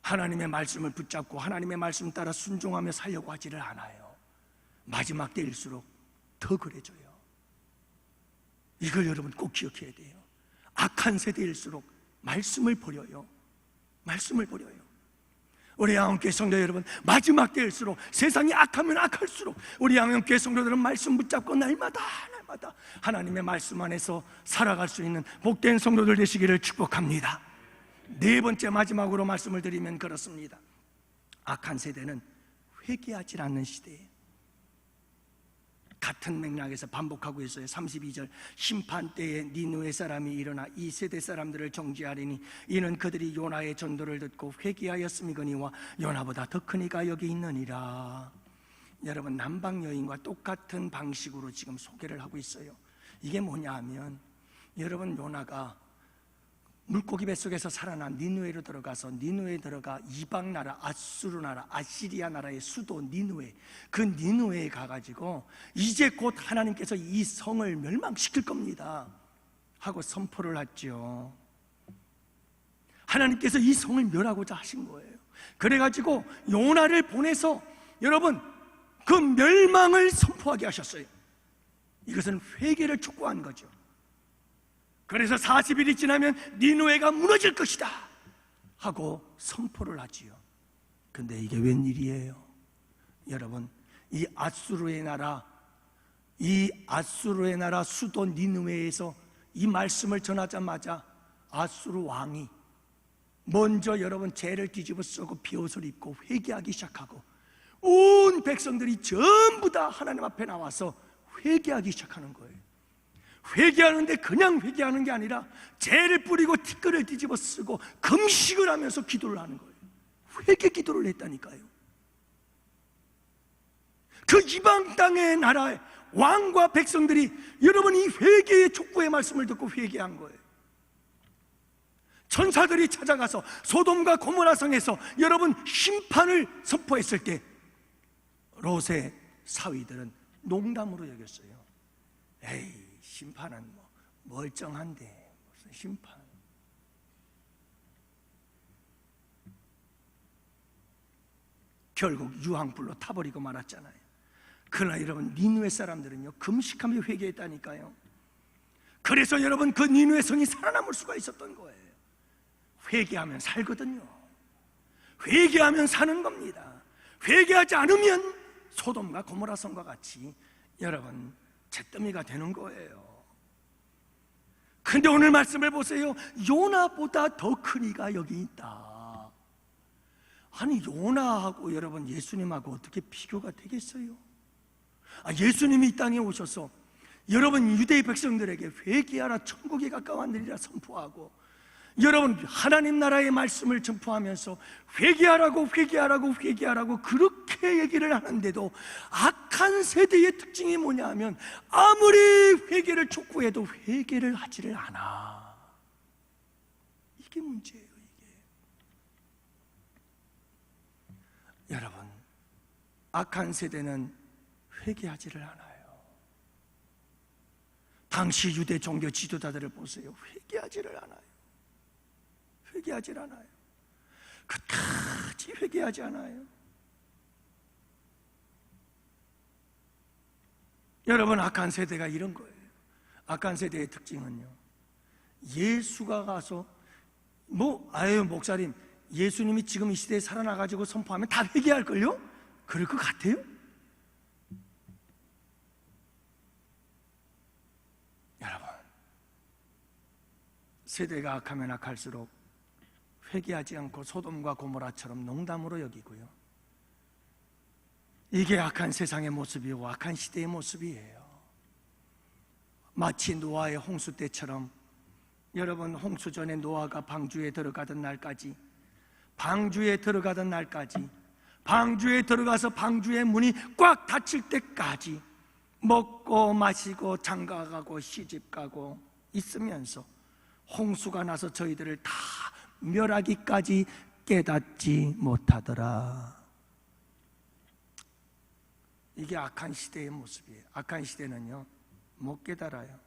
하나님의 말씀을 붙잡고 하나님의 말씀 따라 순종하며 살려고 하지를 않아요. 마지막 때일수록 더 그래져요. 이걸 여러분 꼭 기억해야 돼요. 악한 세대일수록 말씀을 버려요. 말씀을 버려요. 우리 양원교회 성도 여러분, 마지막 때일수록, 세상이 악하면 악할수록 우리 양원교회 성도들은 말씀 붙잡고 날마다 하나님의 말씀 안에서 살아갈 수 있는 복된 성도들 되시기를 축복합니다. 네 번째, 마지막으로 말씀을 드리면 그렇습니다. 악한 세대는 회개하지 않는 시대예요. 같은 맥락에서 반복하고 있어요. 32절, 심판 때에 니느웨 사람이 일어나 이 세대 사람들을 정죄하리니 이는 그들이 요나의 전도를 듣고 회개하였음이거니와 요나보다 더 큰 이가 여기 있느니라. 여러분, 남방 여인과 똑같은 방식으로 지금 소개를 하고 있어요. 이게 뭐냐 하면, 여러분, 요나가 물고기 뱃속에서 살아난 니느웨로 들어가서, 니느웨에 들어가 이방 나라, 아수르 나라, 아시리아 나라의 수도 니느웨, 그 니느웨에 가가지고 이제 곧 하나님께서 이 성을 멸망시킬 겁니다 하고 선포를 했죠. 하나님께서 이 성을 멸하고자 하신 거예요. 그래가지고 요나를 보내서 여러분 그 멸망을 선포하게 하셨어요. 이것은 회개를 촉구한 거죠. 그래서 40일이 지나면 니느웨가 무너질 것이다 하고 선포를 하지요. 근데 이게 웬일이에요? 여러분, 이 아수르의 나라 수도 니느웨에서 이 말씀을 전하자마자 아수르 왕이 먼저 여러분 죄를 뒤집어 쓰고 비옷을 입고 회개하기 시작하고, 온 백성들이 전부 다 하나님 앞에 나와서 회개하기 시작하는 거예요. 회개하는데 그냥 회개하는 게 아니라 죄를 뿌리고 티끌을 뒤집어 쓰고 금식을 하면서 기도를 하는 거예요. 회개 기도를 했다니까요. 그 이방 땅의 나라의 왕과 백성들이 여러분 이 회개의 촉구의 말씀을 듣고 회개한 거예요. 천사들이 찾아가서 소돔과 고모라 성에서 여러분 심판을 선포했을 때 롯의 사위들은 농담으로 여겼어요. 에이, 심판은 뭐 멀쩡한데 무슨 심판. 결국 유황불로 타버리고 말았잖아요. 그러나 여러분 니느웨 사람들은요 금식하며 회개했다니까요. 그래서 여러분 그 니느웨 성이 살아남을 수가 있었던 거예요. 회개하면 살거든요. 회개하면 사는 겁니다. 회개하지 않으면 소돔과 고모라 성과 같이 여러분 잿더미가 되는 거예요. 근데 오늘 말씀을 보세요. 요나보다 더 큰 이가 여기 있다. 아니 요나하고 여러분 예수님하고 어떻게 비교가 되겠어요? 예수님이 이 땅에 오셔서 여러분 유대의 백성들에게 회개하라 천국에 가까웠느니라 선포하고, 여러분 하나님 나라의 말씀을 전포하면서 회개하라고 그렇게 얘기를 하는데도 악한 세대의 특징이 뭐냐 하면 아무리 회개를 촉구해도 회개를 하지를 않아. 이게 문제예요. 이게 여러분 악한 세대는 회개하지를 않아요. 당시 유대 종교 지도자들을 보세요. 회개하지를 않아요. 회개하지 않아요. 끝까지 회개하지 않아요. 여러분 악한 세대가 이런 거예요. 악한 세대의 특징은요, 예수가 가서 목사님 예수님이 지금 이 시대에 살아나가지고 선포하면 다 회개할걸요? 그럴 것 같아요? 여러분 세대가 악하면 악할수록 회개하지 않고 소돔과 고모라처럼 농담으로 여기고요. 이게 악한 세상의 모습이고 악한 시대의 모습이에요. 마치 노아의 홍수 때처럼, 여러분, 홍수 전에 노아가 방주에 들어가던 날까지, 방주에 들어가서 방주의 문이 꽉 닫힐 때까지 먹고 마시고 장가가고 시집가고 있으면서 홍수가 나서 저희들을 다 멸하기까지 깨닫지 못하더라. 이게 악한 시대의 모습이에요. 악한 시대는요, 못 깨달아요.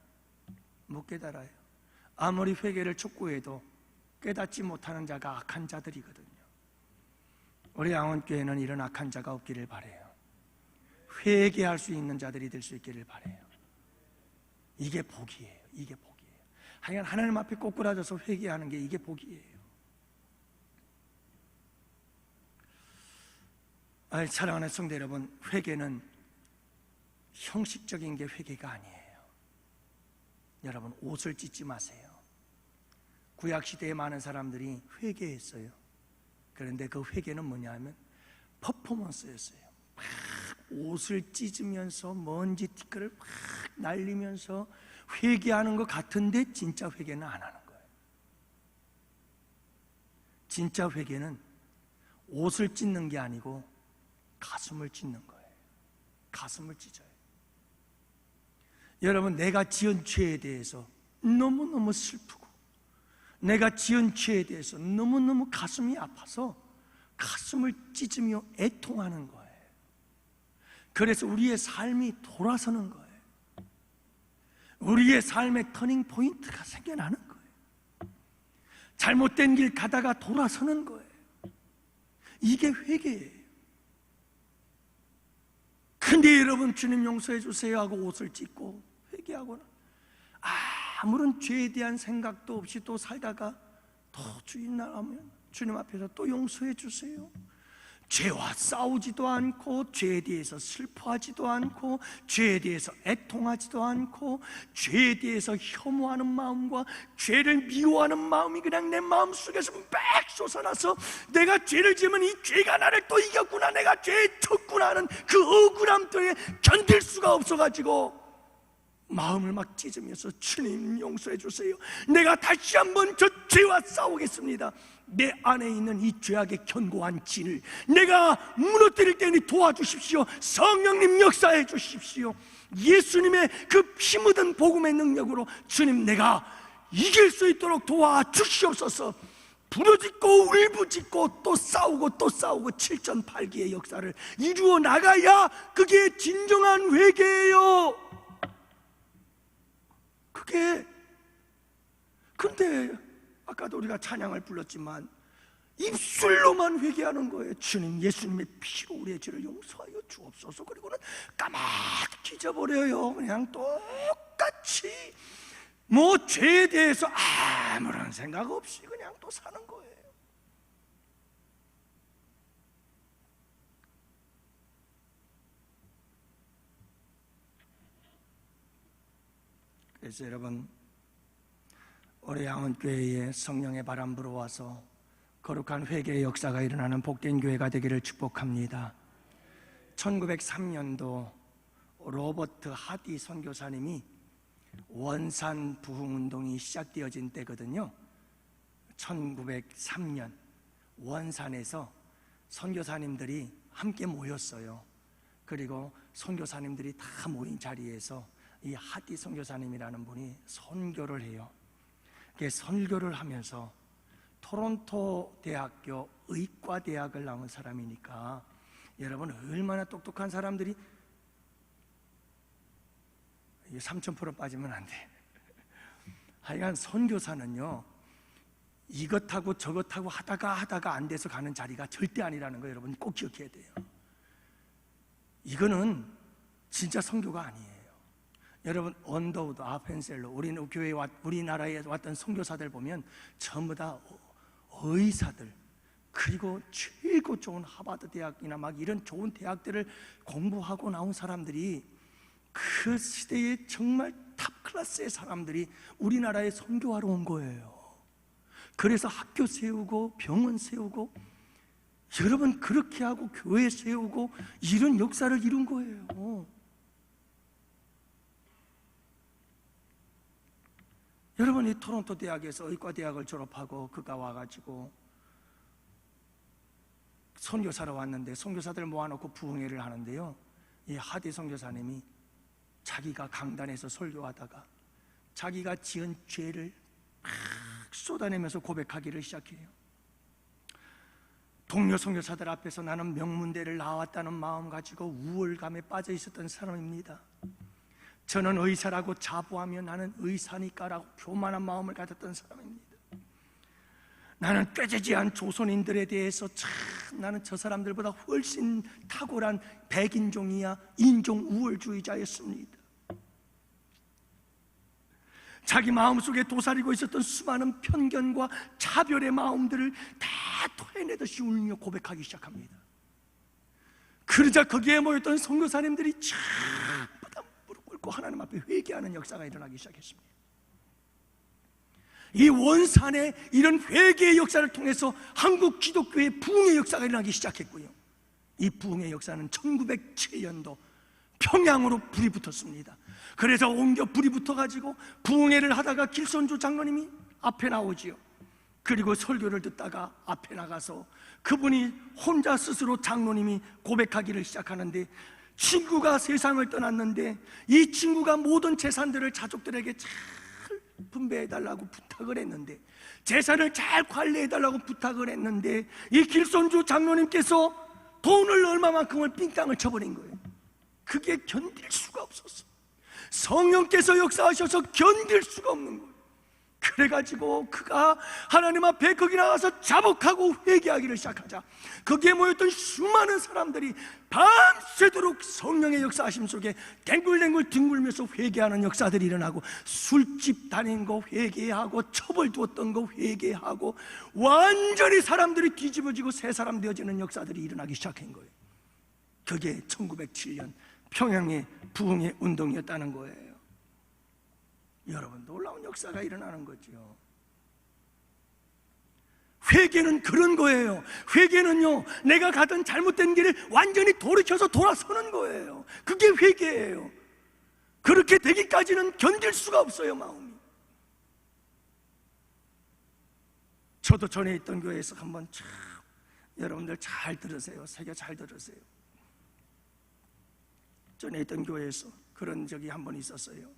아무리 회개를 촉구해도 깨닫지 못하는 자가 악한 자들이거든요. 우리 양원교회는 이런 악한 자가 없기를 바라요. 회개할 수 있는 자들이 될 수 있기를 바라요. 이게 복이에요. 하여간 하나님 앞에 꼬꾸라져서 회개하는 게 이게 복이에요. 사랑하는 성도 여러분, 회개는 형식적인 게 회개가 아니에요. 여러분, 옷을 찢지 마세요. 구약시대에 많은 사람들이 회개했어요. 그런데 그 회개는 뭐냐 하면 퍼포먼스였어요. 막 옷을 찢으면서 먼지 티끌을 막 날리면서 회개하는 것 같은데 진짜 회개는 안 하는 거예요. 진짜 회개는 옷을 찢는 게 아니고 가슴을 찢는 거예요. 가슴을 찢어요. 여러분, 내가 지은 죄에 대해서 너무너무 슬프고, 내가 지은 죄에 대해서 너무너무 가슴이 아파서 가슴을 찢으며 애통하는 거예요. 그래서 우리의 삶이 돌아서는 거예요. 우리의 삶의 터닝 포인트가 생겨나는 거예요. 잘못된 길 가다가 돌아서는 거예요. 이게 회개예요. 근데 여러분, 주님 용서해 주세요 하고 옷을 찢고 회개하고는 아무런 죄에 대한 생각도 없이 또 살다가 또 주인 나가면 주님 앞에서 또 용서해 주세요. 죄와 싸우지도 않고, 죄에 대해서 슬퍼하지도 않고, 죄에 대해서 애통하지도 않고, 죄에 대해서 혐오하는 마음과 죄를 미워하는 마음이 그냥 내 마음속에서 막 솟아나서 내가 죄를 지으면 이 죄가 나를 또 이겼구나, 내가 죄에 졌구나 하는 그 억울함 때문에 견딜 수가 없어가지고 마음을 막 찢으면서 주님 용서해 주세요. 내가 다시 한번 저 죄와 싸우겠습니다. 내 안에 있는 이 죄악의 견고한 진을 내가 무너뜨릴 때니 도와주십시오. 성령님 역사해 주십시오. 예수님의 그 피 묻은 복음의 능력으로 주님, 내가 이길 수 있도록 도와주시옵소서. 부러짓고 울부짖고 또 싸우고 또 싸우고 7,8기의 역사를 이루어 나가야 그게 진정한 회개예요. 근데 아까도 우리가 찬양을 불렀지만 입술로만 회개하는 거예요. 주님, 예수님의 피로 우리의 죄를 용서하여 주옵소서. 그리고는 까맣게 잊어버려요. 그냥 똑같이 뭐 죄에 대해서 아무런 생각 없이 그냥 또 사는 거예요. 그래서 여러분, 우리 양원교회에 성령의 바람 불어와서 거룩한 회개의 역사가 일어나는 복된 교회가 되기를 축복합니다. 1903년도 로버트 하디 선교사님이 원산 부흥운동이 시작되어진 때거든요. 1903년 원산에서 선교사님들이 함께 모였어요. 그리고 선교사님들이 다 모인 자리에서 이 하디 선교사님이라는 분이 선교를 해요. 선교를 하면서 토론토 대학교 의과대학을 나온 사람이니까 여러분, 얼마나 똑똑한 사람들이, 3000% 빠지면 안 돼. 하여간 선교사는요, 이것하고 저것하고 하다가 안 돼서 가는 자리가 절대 아니라는 거 여러분 꼭 기억해야 돼요. 이거는 진짜 선교가 아니에요. 여러분, 언더우드, 아펜셀러, 우리나라에 왔던 선교사들 보면 전부 다 의사들, 그리고 최고 좋은 하버드 대학이나 막 이런 좋은 대학들을 공부하고 나온 사람들이, 그 시대에 정말 탑 클래스의 사람들이 우리나라에 선교하러 온 거예요. 그래서 학교 세우고 병원 세우고 여러분 그렇게 하고 교회 세우고 이런 역사를 이룬 거예요. 여러분이 토론토 대학에서 의과대학을 졸업하고 그가 와가지고 선교사로 왔는데 선교사들 모아놓고 부흥회를 하는데요, 이 하디 선교사님이 자기가 강단에서 설교하다가 자기가 지은 죄를 막 쏟아내면서 고백하기를 시작해요. 동료 선교사들 앞에서 나는 명문대를 나왔다는 마음 가지고 우울감에 빠져 있었던 사람입니다. 저는 의사라고 자부하며 나는 의사니까라고 교만한 마음을 가졌던 사람입니다. 나는 꾀지지한 조선인들에 대해서 참 나는 저 사람들보다 훨씬 탁월한 백인종이야 인종 우월주의자였습니다. 자기 마음속에 도사리고 있었던 수많은 편견과 차별의 마음들을 다 토해내듯이 울며 고백하기 시작합니다. 그러자 거기에 모였던 선교사님들이 전부 무릎 꿇고 하나님 앞에 회개하는 역사가 일어나기 시작했습니다. 이 원산의 이런 회개의 역사를 통해서 한국 기독교의 부흥의 역사가 일어나기 시작했고요, 이 부흥의 역사는 1907년도 평양으로 불이 붙었습니다. 그래서 옮겨 불이 붙어가지고 부흥회를 하다가 길선주 장로님이 앞에 나오지요. 그리고 설교를 듣다가 앞에 나가서 그분이 혼자 스스로 장로님이 고백하기를 시작하는데, 친구가 세상을 떠났는데 이 친구가 모든 재산들을 자족들에게 잘 분배해달라고 부탁을 했는데, 재산을 잘 관리해달라고 부탁을 했는데 이 길선주 장로님께서 돈을 얼마만큼을 삥땅을 쳐버린 거예요. 그게 견딜 수가 없었어. 성령께서 역사하셔서 견딜 수가 없는 거예요. 그래가지고 그가 하나님 앞에 거기 나가서 자복하고 회개하기를 시작하자 거기에 모였던 수많은 사람들이 밤새도록 성령의 역사하심 속에 댕굴댕굴 뒹굴면서 회개하는 역사들이 일어나고, 술집 다닌 거 회개하고 처벌 두었던 거 회개하고 완전히 사람들이 뒤집어지고 새 사람 되어지는 역사들이 일어나기 시작한 거예요. 그게 1907년 평양의 부흥의 운동이었다는 거예요. 여러분, 놀라운 역사가 일어나는 거죠. 회개는 그런 거예요. 회개는요, 내가 가던 잘못된 길을 완전히 돌이켜서 돌아서는 거예요. 그게 회개예요. 그렇게 되기까지는 견딜 수가 없어요, 마음이. 저도 전에 있던 교회에서 한번 참, 여러분들 잘 들으세요. 새겨 잘 들으세요. 전에 있던 교회에서 그런 적이 한 번 있었어요.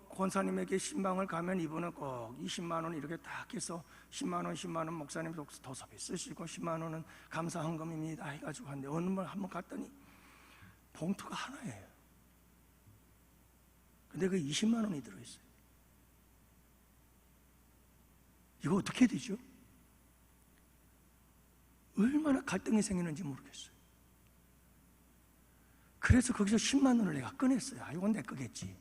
권사님에게 신방을 가면 이분은 꼭 20만 원 이렇게 딱 해서 10만 원 목사님 도섭에 쓰시고 10만 원은 감사헌금입니다 해가지고 하는데, 어느 날 한번 갔더니 봉투가 하나예요. 근데 그 20만 원이 들어있어요. 이거 어떻게 되죠? 얼마나 갈등이 생기는지 모르겠어요. 그래서 거기서 10만 원을 내가 꺼냈어요. 이건 내 거겠지.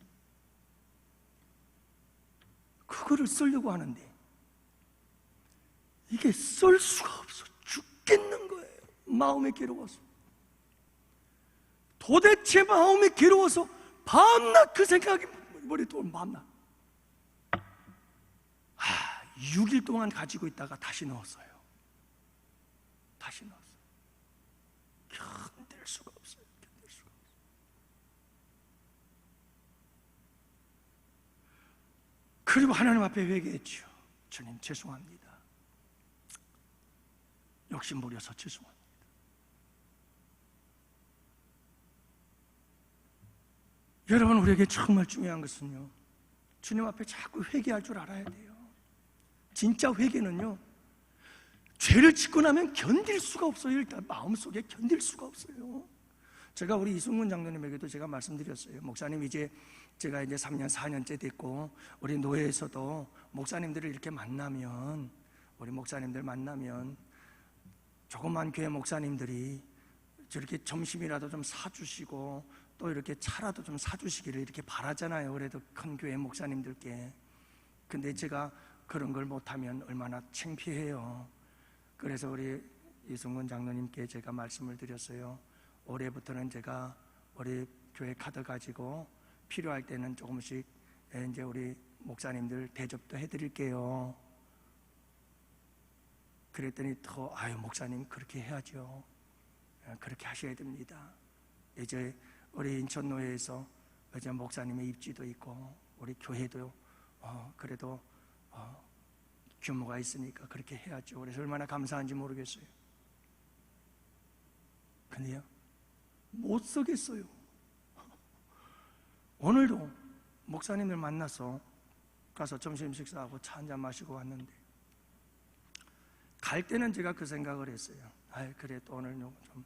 그거를 쓰려고 하는데 이게 쓸 수가 없어. 죽겠는 거예요. 마음이 괴로워서. 도대체 마음이 괴로워서 밤낮 그 생각이 머리에 돌면 밤낮 6일 동안 가지고 있다가 다시 넣었어요. 다시 넣었어요. 견딜 수가 없어요. 견딜 수가 없어요. 그리고 하나님 앞에 회개했죠. 주님 죄송합니다. 욕심 부려서 죄송합니다. 여러분, 우리에게 정말 중요한 것은요, 주님 앞에 자꾸 회개할 줄 알아야 돼요. 진짜 회개는요, 죄를 짓고 나면 견딜 수가 없어요. 일단 마음속에 견딜 수가 없어요. 제가 우리 이승문 장로님에게도 제가 말씀드렸어요. 목사님, 제가 이제 3년 4년째 됐고 우리 노예에서도 목사님들을 이렇게 만나면, 우리 목사님들 만나면 조그만 교회 목사님들이 저렇게 점심이라도 좀 사주시고 또 이렇게 차라도 좀 사주시기를 이렇게 바라잖아요. 그래도 큰 교회 목사님들께. 근데 제가 그런 걸 못하면 얼마나 창피해요. 그래서 우리 이승문 장로님께 제가 말씀을 드렸어요. 올해부터는 제가 우리 교회 카드 가지고 필요할 때는 조금씩 이제 우리 목사님들 대접도 해드릴게요. 그랬더니 아유 목사님 그렇게 해야죠. 그렇게 하셔야 됩니다. 이제 우리 인천노회에서 이제 목사님의 입지도 있고 우리 교회도 그래도 규모가 있으니까 그렇게 해야죠. 그래서 얼마나 감사한지 모르겠어요. 근데요 못 서겠어요. 오늘도 목사님들 만나서 가서 점심 식사하고 차 한잔 마시고 왔는데 갈 때는 제가 그 생각을 했어요. 그래 또 오늘 좀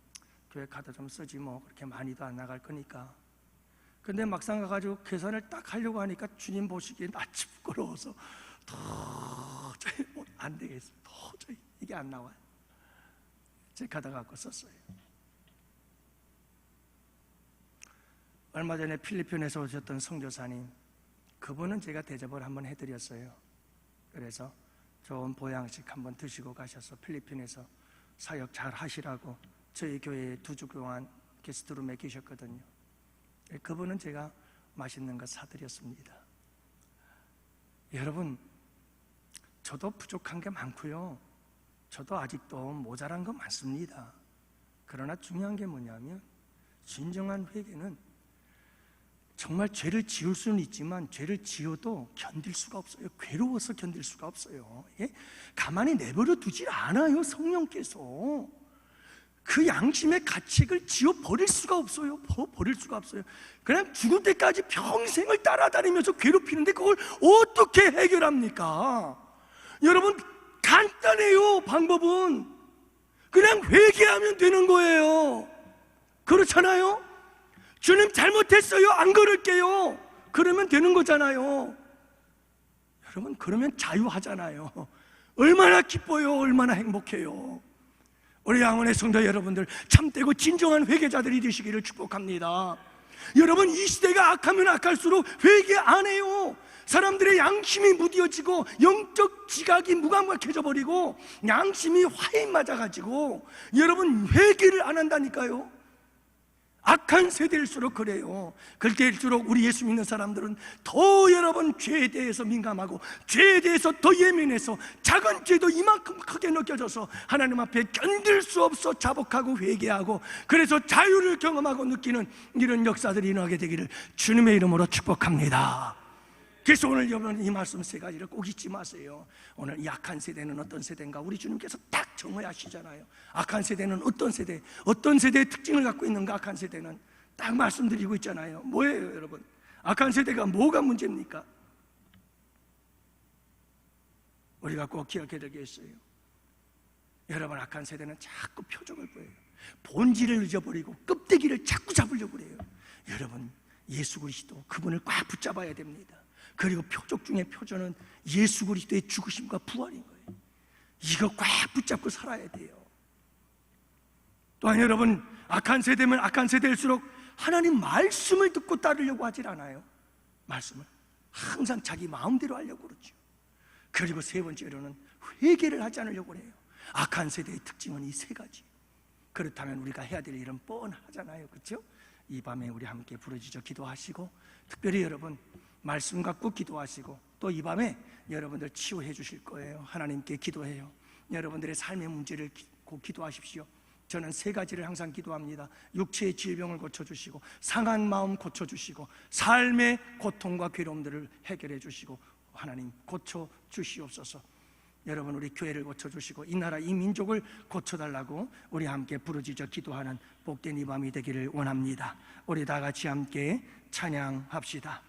교회 카드 좀 쓰지 뭐 그렇게 많이도 안 나갈 거니까. 근데 막상 가가지고 계산을 딱 하려고 하니까 주님 보시기에 낯이 부끄러워서 도저히 안 되겠어요. 도저히 이게 안 나와요. 제 카드 갖고 썼어요. 얼마 전에 필리핀에서 오셨던 선교사님, 그분은 제가 대접을 한번 해드렸어요. 그래서 좋은 보양식 한번 드시고 가셔서 필리핀에서 사역 잘 하시라고 저희 교회에 2주 동안 게스트룸에 계셨거든요. 그분은 제가 맛있는 거 사드렸습니다. 여러분, 저도 부족한 게 많고요. 저도 아직도 모자란 거 많습니다. 그러나 중요한 게 뭐냐면 진정한 회개는 정말 죄를 지을 수는 있지만 죄를 지어도 견딜 수가 없어요. 괴로워서 견딜 수가 없어요. 예? 가만히 내버려 두질 않아요. 성령께서 그 양심의 가책을 지어 버릴 수가 없어요. 버릴 수가 없어요. 그냥 죽을 때까지 평생을 따라다니면서 괴롭히는데 그걸 어떻게 해결합니까? 여러분 간단해요. 방법은 그냥 회개하면 되는 거예요. 그렇잖아요? 주님 잘못했어요. 안 그럴게요. 그러면 되는 거잖아요. 여러분 그러면 자유하잖아요. 얼마나 기뻐요. 얼마나 행복해요. 우리 양원의 성도 여러분들 참되고 진정한 회개자들이 되시기를 축복합니다. 여러분 이 시대가 악하면 악할수록 회개 안 해요. 사람들의 양심이 무뎌지고 영적 지각이 무감각해져 버리고 양심이 화에 맞아가지고 여러분 회개를 안 한다니까요. 악한 세대일수록 그래요. 그때일수록 우리 예수 믿는 사람들은 더 여러분 죄에 대해서 민감하고 죄에 대해서 더 예민해서 작은 죄도 이만큼 크게 느껴져서 하나님 앞에 견딜 수 없어 자복하고 회개하고 그래서 자유를 경험하고 느끼는 이런 역사들이 일어나게 되기를 주님의 이름으로 축복합니다. 그래서 오늘 여러분 이 말씀 3가지를 꼭 잊지 마세요. 오늘 이 악한 세대는 어떤 세대인가 우리 주님께서 딱 정의하시잖아요. 악한 세대는 어떤 세대, 어떤 세대의 특징을 갖고 있는가. 악한 세대는 딱 말씀드리고 있잖아요. 뭐예요 여러분? 악한 세대가 뭐가 문제입니까? 우리가 꼭 기억해야 되겠어요. 여러분 악한 세대는 자꾸 표적을 보여요. 본질을 잊어버리고 껍데기를 자꾸 잡으려고 그래요. 여러분 예수 그리스도 그분을 꽉 붙잡아야 됩니다. 그리고 표적 중에 표적은 예수 그리스도의 죽으심과 부활인 거예요. 이거 꽉 붙잡고 살아야 돼요. 또한 여러분 악한 세대면 악한 세대일수록 하나님 말씀을 듣고 따르려고 하질 않아요. 말씀을 항상 자기 마음대로 하려고 그러죠. 그리고 3번째로는 회개를 하지 않으려고 해요. 악한 세대의 특징은 이 3가지. 그렇다면 우리가 해야 될 일은 뻔하잖아요. 그렇죠? 이 밤에 우리 함께 부르짖어 기도하시고 특별히 여러분 말씀 갖고 기도하시고 또 이 밤에 여러분들 치유해 주실 거예요. 하나님께 기도해요. 여러분들의 삶의 문제를 꼭 기도하십시오. 저는 3가지를 항상 기도합니다. 육체의 질병을 고쳐주시고 상한 마음 고쳐주시고 삶의 고통과 괴로움들을 해결해 주시고 하나님 고쳐주시옵소서. 여러분 우리 교회를 고쳐주시고 이 나라 이 민족을 고쳐달라고 우리 함께 부르짖어 기도하는 복된 이 밤이 되기를 원합니다. 우리 다 같이 함께 찬양합시다.